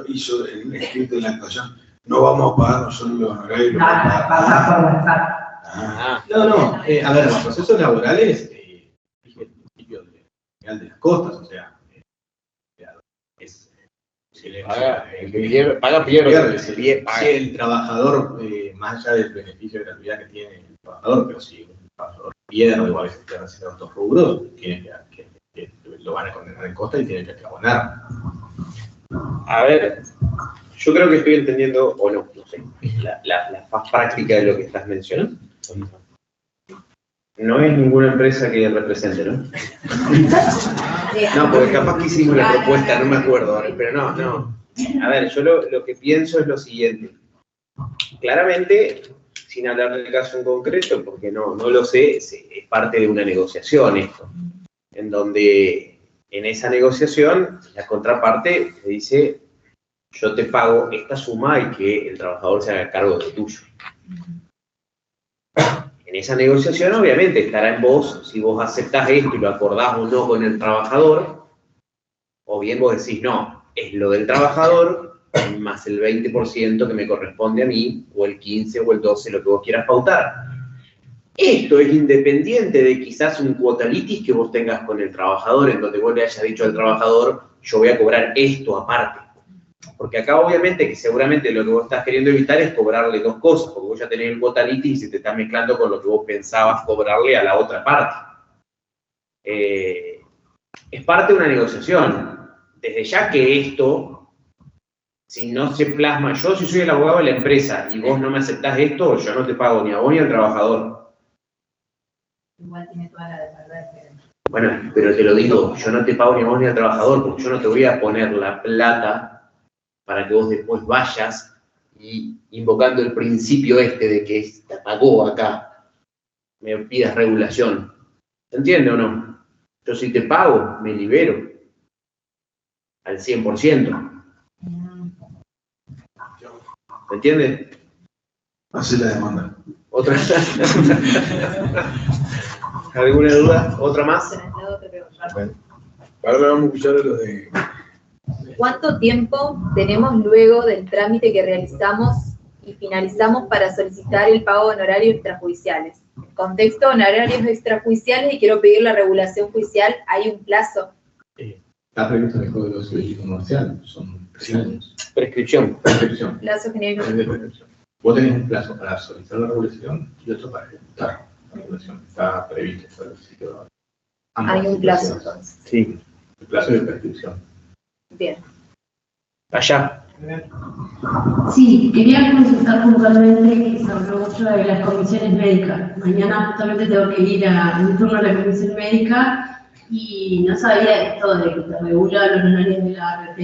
hizo en un escrito en la actuación, no vamos a pagar nosotros los honorarios. No, pasa por WhatsApp. A ver, los procesos laborales, dije el principio legal de las costas, o sea, pierde. Si el trabajador, más allá del beneficio de gratuidad que tiene el trabajador, pero si un trabajador pierde o a veces pierde ciertos rubros, tiene que lo van a condenar en costa y tiene que abonar. A ver, yo creo que estoy entendiendo, o no sé, la faz práctica de lo que estás mencionando. No es ninguna empresa que represente, ¿no? No, porque capaz que hicimos la propuesta, no me acuerdo, pero no. A ver, yo lo que pienso es lo siguiente. Claramente, sin hablar del caso en concreto, porque no lo sé, es parte de una negociación esto, en donde en esa negociación la contraparte te dice, yo te pago esta suma y que el trabajador se haga cargo de tuyo. En esa negociación, obviamente, estará en vos, si vos aceptás esto y lo acordás o no con el trabajador, o bien vos decís, no, es lo del trabajador, más el 20% que me corresponde a mí, o el 15 o el 12, lo que vos quieras pautar. Esto es independiente de quizás un quotalitis que vos tengas con el trabajador, en donde vos le hayas dicho al trabajador, yo voy a cobrar esto aparte. Porque acá obviamente que seguramente lo que vos estás queriendo evitar es cobrarle dos cosas, porque vos ya tenés el quotalitis y se te está mezclando con lo que vos pensabas cobrarle a la otra parte. Es parte de una negociación. Desde ya que esto, si no se plasma, yo si soy el abogado de la empresa y vos no me aceptás esto, yo no te pago ni a vos ni al trabajador. Igual tiene toda la de perder. Bueno, pero te lo digo, yo no te pago ni a vos ni al trabajador, porque yo no te voy a poner la plata para que vos después vayas y invocando el principio de que te pagó acá, me pidas regulación. ¿Se entiende o no? Yo si te pago, me libero al 100%. ¿Me entiendes? Hacer la demanda. ¿Otra? ¿Alguna duda? ¿Otra más? Bueno, ahora vamos a escuchar a los de... ¿Cuánto tiempo tenemos luego del trámite que realizamos y finalizamos para solicitar el pago de honorarios extrajudiciales? Contexto, honorarios extrajudiciales, y quiero pedir la regulación judicial. ¿Hay un plazo? Está previsto en el Código Civil y Comercial, son 3 años. Prescripción. Prescripción. Plazo genérico. Es de prescripción. Vos tenés un plazo para solicitar la regulación y otro para ejecutar la regulación. Está previsto por el sitio. Hay un plazo, entonces. Sí. El plazo de prescripción. Bien. Allá. Sí, quería consultar puntualmente que se habló mucho de las comisiones médicas. Mañana justamente tengo que ir a mi turno a la comisión médica y no sabía esto de que te regula los honorarios de la ART.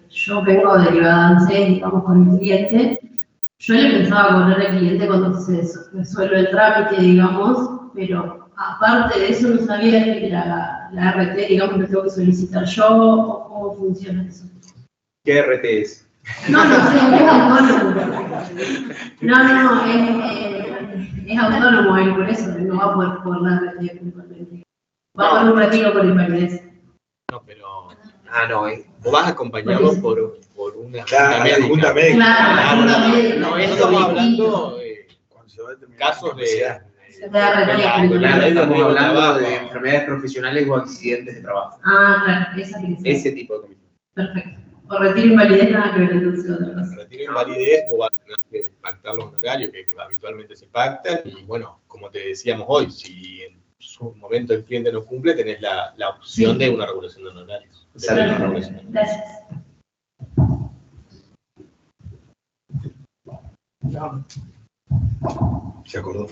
Yo vengo derivada de ANSES, digamos, con mi cliente. Yo le pensaba cobrar al cliente cuando se resuelve el trámite, digamos, pero aparte de eso no sabía que la ART, digamos, lo tengo que solicitar yo o cómo funciona eso. ¿Qué RT es? No, es autónomo. No, es autónomo él, por eso no va por la RT puntualmente. Va por un retiro por invalidez. No, pero... no, vos vas acompañado por una junta médica. Claro, la junta médica. No estamos hablando de casos de... Estamos hablando de enfermedades profesionales o accidentes de trabajo. Claro, Ese tipo de comisión. Perfecto. O retiro invalidez, nada que ver entonces otra cosa. Retiro invalidez, vos vas a tener que pactar los honorarios que habitualmente se pactan, y bueno, como te decíamos hoy, si en su momento el cliente no cumple, tenés la opción de una regulación de honorarios. Gracias. Se acordó.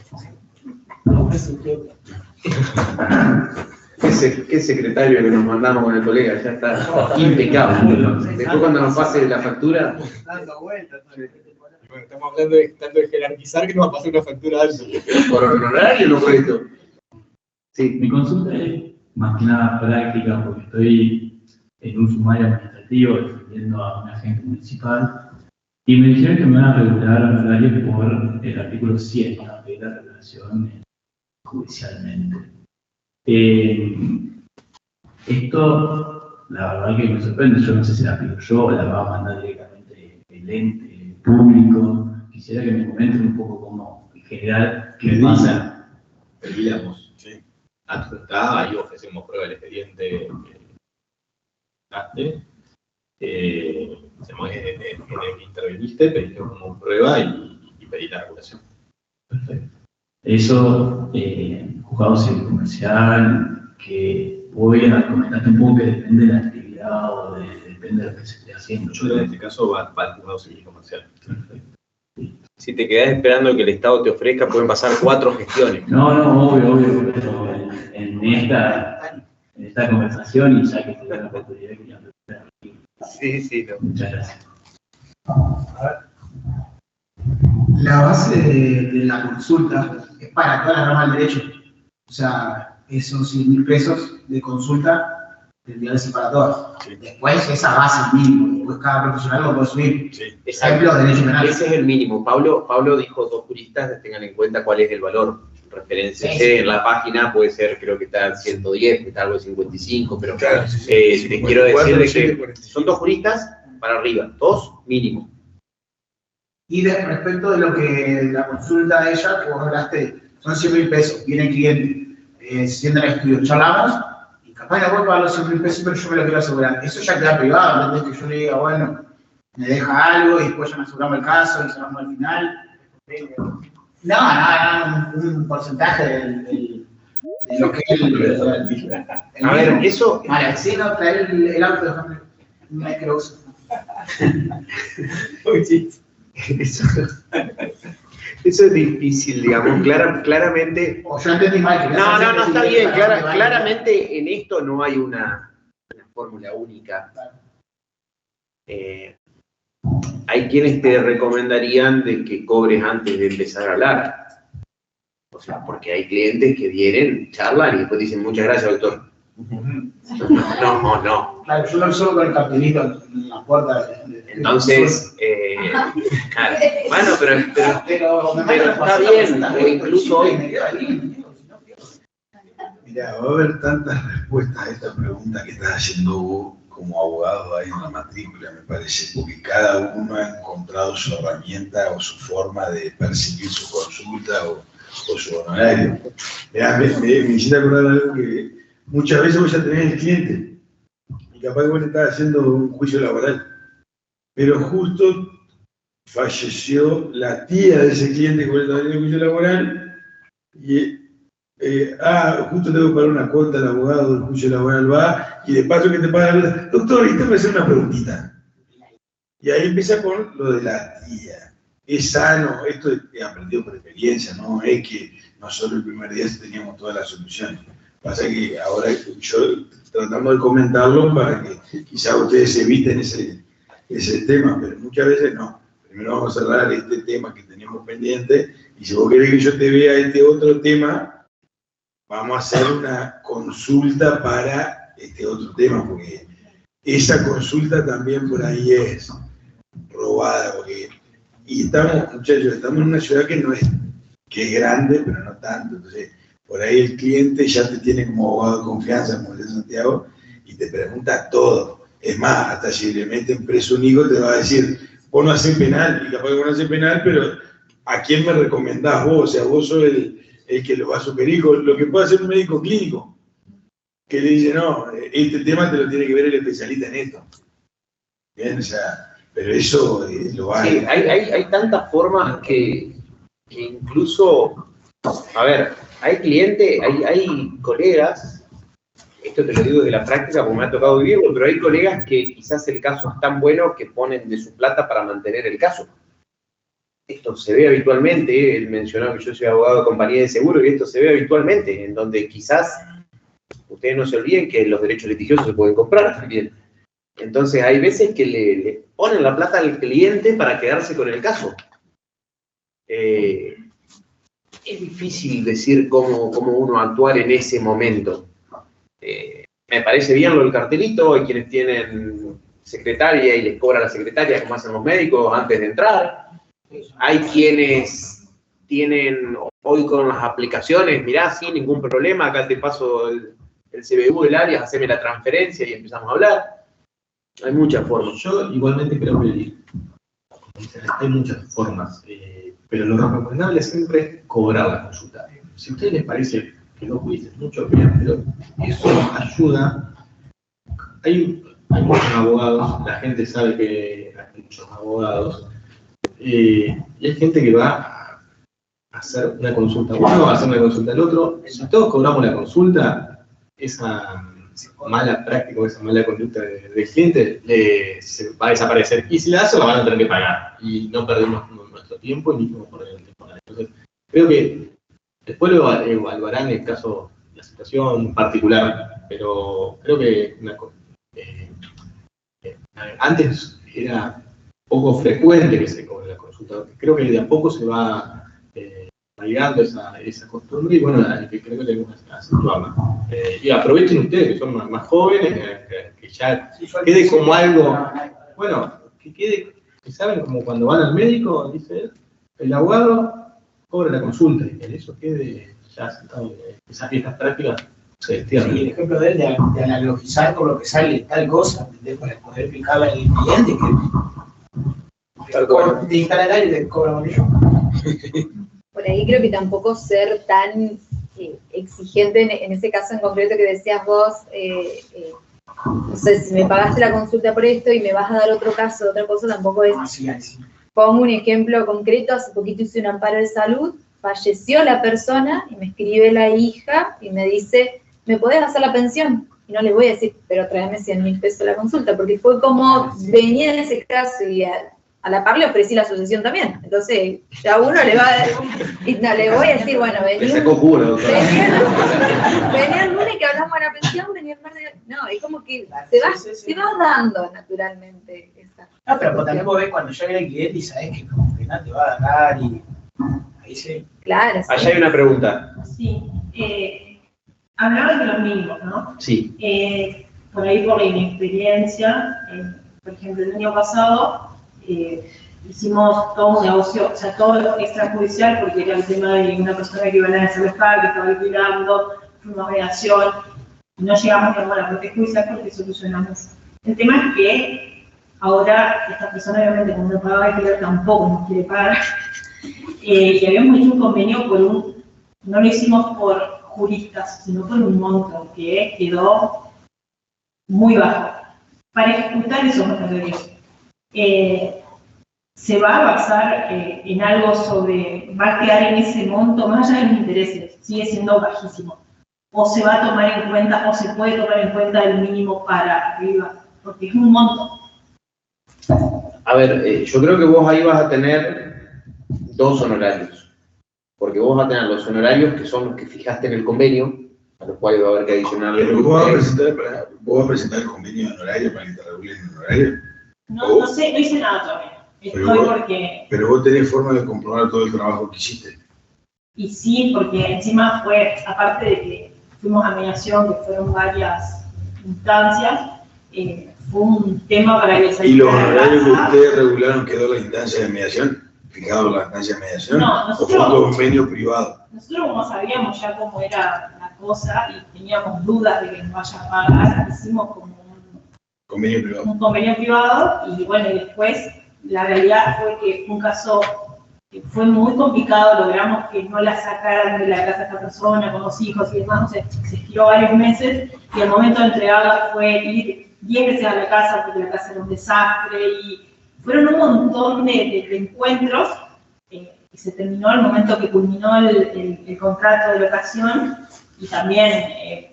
Qué secretario que nos mandamos con el colega, ya está impecable. Después cuando nos pase la factura... Dando vueltas. Bueno, estamos hablando de jerarquizar, que nos va a pasar una factura alta. ¿Por honorario no por esto? Sí. Mi consulta es más que nada práctica, porque estoy en un sumario administrativo defendiendo a un agente municipal y me dijeron que me van a regular honorarios por el artículo 100, ¿no? Que es la regulación judicialmente. Esto, la verdad que me sorprende, yo no sé si la pido yo o la va a mandar directamente el ente público. Quisiera que me comenten un poco cómo, en general, qué pasa. Pedíamos, sí. Adjuntada, ahí ofrecemos prueba del expediente. En el que interveniste, pediste como prueba y pedí la regulación. Perfecto. Eso, juzgado civil comercial, que voy a comentarte un poco que depende de la actividad o depende de lo que se esté haciendo. Yo en este caso va al juzgado civil comercial. Perfecto. Si te quedás esperando que el Estado te ofrezca, pueden pasar 4 gestiones. No, obvio, pero en esta conversación, y ya que tuve la oportunidad que ya Sí, no. Muchas gracias. La base de la consulta es para toda la rama del derecho. O sea, esos 100.000 pesos de consulta tendrían que ser para todas. Sí. Después, esa base es mínimo. Después, cada profesional lo puede subir. Sí. Ejemplo, derecho penal. Ese es el mínimo. Pablo dijo 2 juristas, tengan en cuenta cuál es el valor. Referencia en la página puede ser, creo que está en 110, está algo de 55, pero claro, te quiero decir que son 2 juristas para arriba, 2 mínimo. Y respecto de lo que la consulta de ella, que vos hablaste, son 100.000 pesos, viene el cliente, se sienta en el estudio, charlamos, y capaz la vuelvo a los 100.000 pesos, pero yo me lo quiero asegurar. Eso ya queda privado, ¿entendés? Que yo le diga, bueno, me deja algo y después ya me aseguramos el caso y cerramos al final. No, un porcentaje de lo que es el a ver, eso... Vale, sí, no, traer el auto de una vez que lo uso. Eso es difícil, digamos, claramente... O yo entendí mal. No, está bien, claramente en esto no hay una fórmula única. Hay quienes te recomendarían de que cobres antes de empezar a hablar. O sea, porque hay clientes que vienen, charlan y después dicen, muchas gracias, doctor. No. Claro, yo lo resuelvo con el cartelito en la puerta. Entonces, Bueno, pero está bien, incluso hoy. Mira, va a haber tantas respuestas a esta pregunta que estás haciendo vos como abogado ahí en la matrícula, me parece, porque cada uno ha encontrado su herramienta o su forma de percibir su consulta o su honorario. Mirá, me hiciste acordar algo que muchas veces vos ya tenés el cliente y capaz que vos le estás haciendo un juicio laboral, pero justo falleció la tía de ese cliente con el que el juicio laboral y justo tengo que pagar una cuota al abogado, el juicio laboral va, y de paso que te paga la cuota, doctor, y te voy a hacer una preguntita. Y ahí empieza con lo de la tía. Es sano, esto he aprendido por experiencia, no es que nosotros el primer día teníamos todas las soluciones. Pasa que ahora yo tratamos de comentarlo para que quizás ustedes eviten ese tema, pero muchas veces no. Primero vamos a cerrar este tema que tenemos pendiente, y si vos querés que yo te vea este otro tema, vamos a hacer una consulta para este otro tema, porque esa consulta también por ahí es robada, y estamos, muchachos, estamos en una ciudad que es grande, pero no tanto, entonces por ahí el cliente ya te tiene como abogado de confianza, como dice Santiago, y te pregunta todo. Es más, hasta si le meten preso un hijo, te va a decir, vos no haces penal, y capaz que vos no haces penal, pero ¿a quién me recomendás vos? O sea, vos sos el que lo va a superar, lo que puede hacer un médico clínico, que le dice, no, este tema te lo tiene que ver el especialista en esto. Bien, o sea, pero eso lo va Sí, hay tantas formas que incluso, a ver, hay clientes, hay colegas, esto te lo digo de la práctica porque me ha tocado vivirlo, pero hay colegas que quizás el caso es tan bueno que ponen de su plata para mantener el caso. Esto se ve habitualmente, él mencionó que yo soy abogado de compañía de seguro, y esto se ve habitualmente, en donde quizás ustedes no se olviden que los derechos litigiosos se pueden comprar también. Entonces hay veces que le ponen la plata al cliente para quedarse con el caso. Es difícil decir cómo uno actuar en ese momento. Me parece bien lo del cartelito, hay quienes tienen secretaria y les cobra la secretaria como hacen los médicos antes de entrar. Hay quienes tienen hoy con las aplicaciones, mirá, sin ningún problema, acá te paso el CBU del área, haceme la transferencia y empezamos a hablar. Hay muchas formas. Yo igualmente creo que hay muchas formas, pero lo recomendable siempre es cobrar la consulta. Si a ustedes les parece que no pudiste mucho, bien, pero eso ayuda. Hay muchos abogados, la gente sabe que hay muchos abogados, y hay gente que va a hacer una consulta a uno, a hacer una consulta al otro. Si todos cobramos la consulta, esa mala práctica o esa mala conducta del cliente se va a desaparecer. Y si la hace, la van a tener que pagar. Y no perdemos nuestro tiempo ni como perder el tiempo. Entonces, creo que después lo evaluarán el caso, la situación particular. Pero creo que antes era poco frecuente que se cobre la consulta. Creo que de a poco se va arraigando esa costumbre, y bueno, que creo que tenemos que acentuarla. Y aprovechen ustedes, que son más jóvenes, que ya quede como algo, bueno, que saben como cuando van al médico, dice el abogado cobra la consulta, y que eso quede ya sentado, estas prácticas se destierran. Sí, el ejemplo de él de analogizar con lo que sale tal cosa, para poder explicarle al cliente que te instala el aire y te cobra yo. Por ahí creo que tampoco ser tan exigente en ese caso en concreto que decías vos, no sé, si me pagaste la consulta por esto y me vas a dar otro caso, otra cosa, tampoco es... Sí. Pongo un ejemplo concreto, hace poquito hice un amparo de salud, falleció la persona y me escribe la hija y me dice, ¿me podés hacer la pensión? Y no le voy a decir, pero tráeme 100.000 pesos la consulta, porque fue como venía en ese caso y a la par le ofrecí la asociación también. Entonces, ya uno le va y no le voy a decir, bueno, vení el lunes que hablamos de la pensión, vení el martes. No, es como que se va dando naturalmente esa. No, pero también vos ves cuando llega el cliente y sabés que como que nada te va a dar y ahí sí. Claro. Sí. Allá hay una pregunta. Sí. Hablaba de los mínimos, ¿no? Sí. Por ahí por la inexperiencia, por ejemplo, el año pasado hicimos todo un negocio, o sea, todo extrajudicial, porque era el tema de una persona que iban a desalojar, que estaba alquilando, fuimos a mediación, y no llegamos a la parte judicial porque solucionamos. El tema es que ahora esta persona, obviamente, cuando no pagaba alquiler tampoco nos quiere pagar, y habíamos hecho un convenio no lo hicimos por juristas, sino por un monto que quedó muy bajo. Para ejecutar esos honorarios, se va a basar en algo va a quedar en ese monto, más allá de los intereses, sigue siendo bajísimo. O se va a tomar en cuenta, o se puede tomar en cuenta el mínimo para arriba, porque es un monto. A ver, yo creo que vos ahí vas a tener dos honorarios. Porque vos vas a tener los honorarios que son los que fijaste en el convenio, a los cuales va a haber que adicionarle. Pero vos vas a presentar el convenio de honorario para que te regulen el honorario. No sé, no hice nada todavía. Pero vos tenés forma de comprobar todo el trabajo que hiciste. Y sí, porque encima aparte de que fuimos a mediación, que fueron varias instancias, fue un tema para que se... ¿Y los honorarios que ustedes regularon quedó la instancia de mediación? ¿Fijado la instancia de mediación? No, ¿O fue un convenio privado? Nosotros como sabíamos ya cómo era la cosa y teníamos dudas de que nos vaya a pagar, hicimos como un convenio privado y bueno, y después la realidad fue que fue un caso que fue muy complicado, logramos que no la sacaran de la casa esta persona con los hijos y demás, se estiró varios meses y el momento de entregarla fue ir 10 veces a la casa porque la casa era un desastre y fueron un montón de encuentros y se terminó el momento que culminó el contrato de locación y también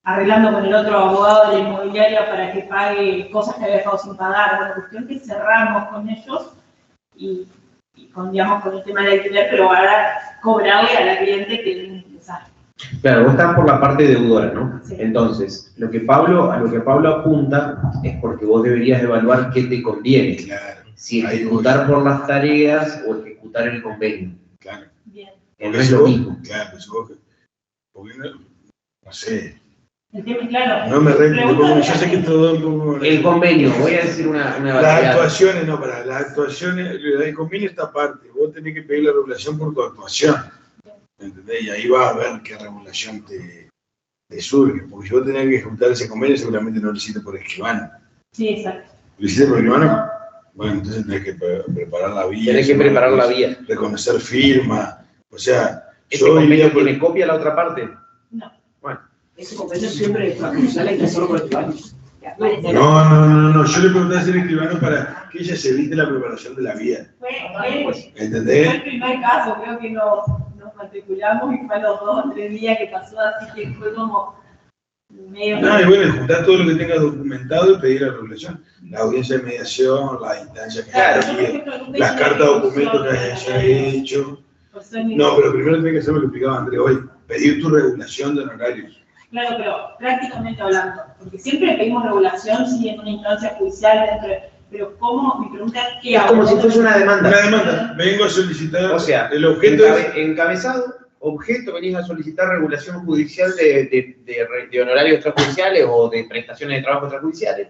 arreglando con el otro abogado de la inmobiliaria para que pague cosas que había dejado sin pagar. Bueno, cuestión que cerramos con ellos y con el tema del alquiler, pero ahora cobrarle a la cliente que es un desastre. Claro, vos estás por la parte deudora, ¿no? Sí. Entonces, a lo que Pablo apunta es porque vos deberías evaluar qué te conviene. Claro. Si ejecutar por las tareas o ejecutar el convenio. Claro. Bien. No es lo mismo. Claro, pues vos, porque no sé. El tema, claro. No me recuerdo, yo sé que todo el convenio, voy a decir una las actuaciones, no, para las actuaciones, el convenio está aparte, vos tenés que pedir la regulación por tu actuación. ¿Entendés? Y ahí vas a ver qué regulación te surge, porque si vos tenés que ejecutar ese convenio, seguramente no lo hiciste por escribano. Sí, exacto. ¿Lo hiciste por escribano? Bueno, entonces tenés que preparar la vía. Tenés que preparar la vía. Reconocer firma, o sea... ¿Ese convenio tiene copia la otra parte? No. Bueno. Ese convenio siempre extrajudicial hay que hacerlo por escribano. No, yo le pregunté a ser escribano para que ella se evite la preparación de la vía. ¿Entendés? Fue el primer caso, creo que nos matriculamos y fue a los 2 o 3 días que pasó, así que fue como medio... No, y bueno, juntar todo lo que tengas documentado y pedir la regulación. La audiencia de mediación, la instancia que hayas las cartas de documentos que hayas hecho. No, pero primero tenés que hacer lo que explicaba Andrés hoy, pedir tu regulación de honorarios. Claro, pero prácticamente hablando, porque siempre pedimos regulación, sí, en una instancia judicial, pero ¿cómo? Mi pregunta es ¿qué hago? Es como si fuese una demanda. Una demanda. Vengo a solicitar. O sea, el objeto encabezado, objeto, venís a solicitar regulación judicial de honorarios extrajudiciales o de prestaciones de trabajo extrajudiciales.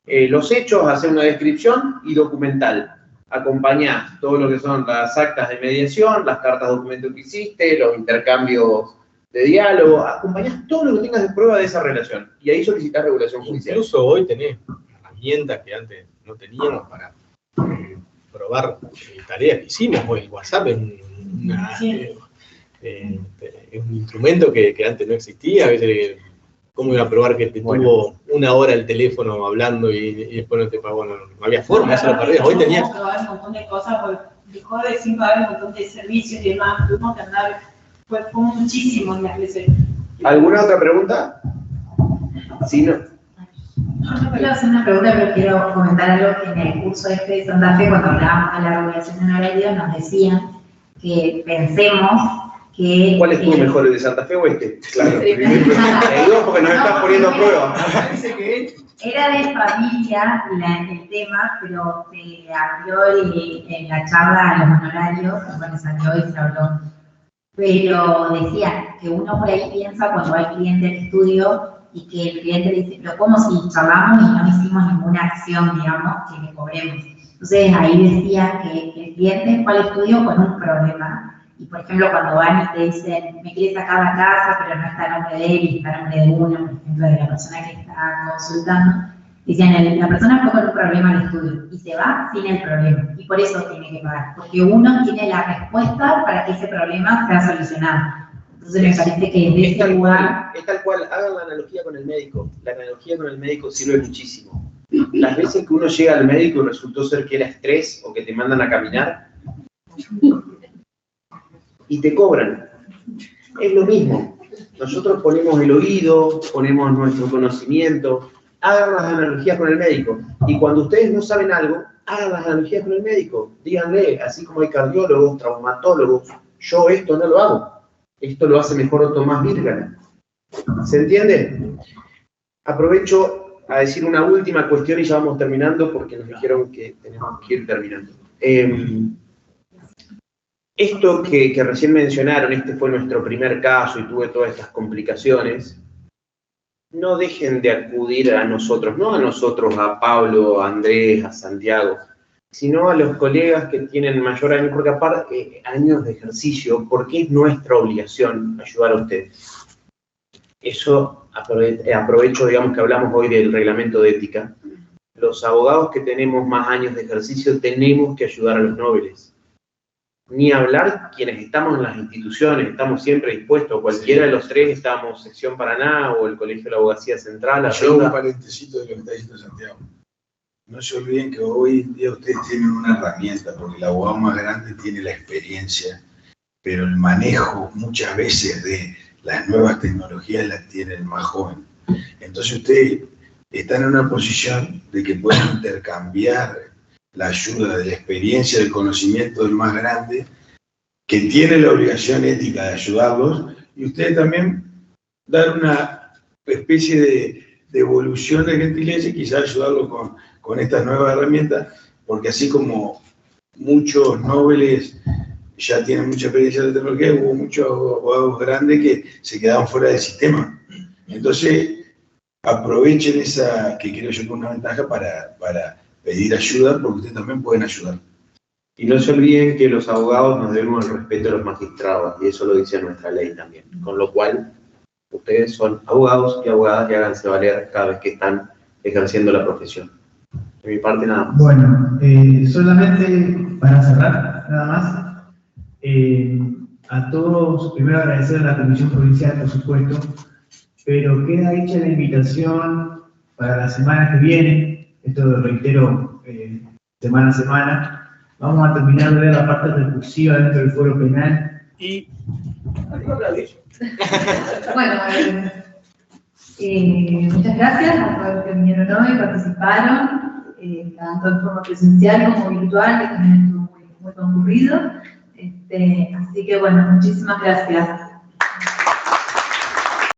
Los hechos, hacer una descripción y documental. Acompañás todo lo que son las actas de mediación, las cartas de documento que hiciste, los intercambios de diálogo, acompañás todo lo que tengas de prueba de esa relación y ahí solicitas regulación judicial. Incluso hoy tenés herramientas que antes no teníamos para probar tareas que hicimos. Hoy el WhatsApp es un instrumento que antes no existía. A veces, ¿cómo iba a probar que te tuvo una hora el teléfono hablando y después no te pagó? No había forma, eso lo perdías. Hoy tenías... Tuvimos que probar un montón de cosas, porque dejó de sin pagar un montón de servicios y demás, tuvimos que andar, fue muchísimo las veces. ¿Alguna otra pregunta? Si no. Yo quiero hacer una pregunta, pero quiero comentar algo que en el curso de Santa Fe, cuando hablábamos de la regulación de honorarios, nos decían que pensemos que... ¿Cuál estuvo mejor, el de Santa Fe o este? Claro. Te digo porque nos estás poniendo a prueba. Era de familia el tema, pero se abrió en la charla a los honorarios, bueno, salió y se habló. Pero decía que uno por ahí piensa cuando va el cliente al estudio y que el cliente dice, pero ¿cómo si charlamos y no hicimos ninguna acción, digamos, que le cobremos? Entonces ahí decía que el cliente fue al estudio con un problema. Y por ejemplo, cuando van y te dicen, me quiere sacar la casa, pero no está a nombre de él y está a nombre de uno, por ejemplo, de la persona que está consultando, decían, la persona fue con un problema al estudio y se va sin el problema. Y por eso tiene que pagar, porque uno tiene la respuesta para que ese problema sea solucionado. Entonces me parece que en ese lugar... Es tal cual, hagan la analogía con el médico. La analogía con el médico sirve muchísimo. Las veces que uno llega al médico y resultó ser que era estrés o que te mandan a caminar y te cobran. Es lo mismo. Nosotros ponemos el oído, ponemos nuestro conocimiento, hagan las analogías con el médico. Y cuando ustedes no saben algo, hagan las analogías con el médico. Díganle, así como hay cardiólogos, traumatólogos, yo esto no lo hago. Esto lo hace mejor Tomás Virgala. ¿Se entiende? Aprovecho a decir una última cuestión y ya vamos terminando porque nos dijeron que tenemos que ir terminando. Esto que recién mencionaron, este fue nuestro primer caso y tuve todas estas complicaciones, no dejen de acudir a nosotros, no a nosotros, a Pablo, a Andrés, a Santiago, sino a los colegas que tienen mayor año, porque aparte años de ejercicio, porque es nuestra obligación ayudar a ustedes. Eso aprovecho, digamos que hablamos hoy del reglamento de ética. Los abogados que tenemos más años de ejercicio tenemos que ayudar a los nobles. Ni hablar quienes estamos en las instituciones, estamos siempre dispuestos, cualquiera de los tres estamos, Sección Paraná o el Colegio de la Abogacía Central. Yo un paréntesis de lo que está diciendo Santiago. No se olviden que hoy en día ustedes tienen una herramienta, porque el abogado más grande tiene la experiencia, pero el manejo muchas veces de las nuevas tecnologías las tiene el más joven. Entonces ustedes están en una posición de que pueden intercambiar la ayuda de la experiencia, del conocimiento del más grande, que tiene la obligación ética de ayudarlos, y ustedes también dar una especie de evolución de gentileza y quizás ayudarlos con estas nuevas herramientas, porque así como muchos nobles ya tienen mucha experiencia de tecnología, hubo muchos abogados grandes que se quedaban fuera del sistema. Entonces, aprovechen esa, que creo yo que es una ventaja para pedir ayuda, porque ustedes también pueden ayudar. Y no se olviden que los abogados nos debemos el respeto a los magistrados, y eso lo dice nuestra ley también. Con lo cual, ustedes son abogados y abogadas y háganse valer cada vez que están ejerciendo la profesión. De mi parte, nada más. Bueno, solamente para cerrar, nada más. A todos, primero agradecer a la Comisión Provincial, por supuesto, pero queda hecha la invitación para la semana que viene, esto lo reitero semana a semana, vamos a terminar de ver la parte recursiva dentro del foro penal y... Bueno, muchas gracias a todos los que vinieron hoy, participaron, tanto en forma presencial como virtual, que también estuvo muy concurrido. Así que bueno, muchísimas gracias.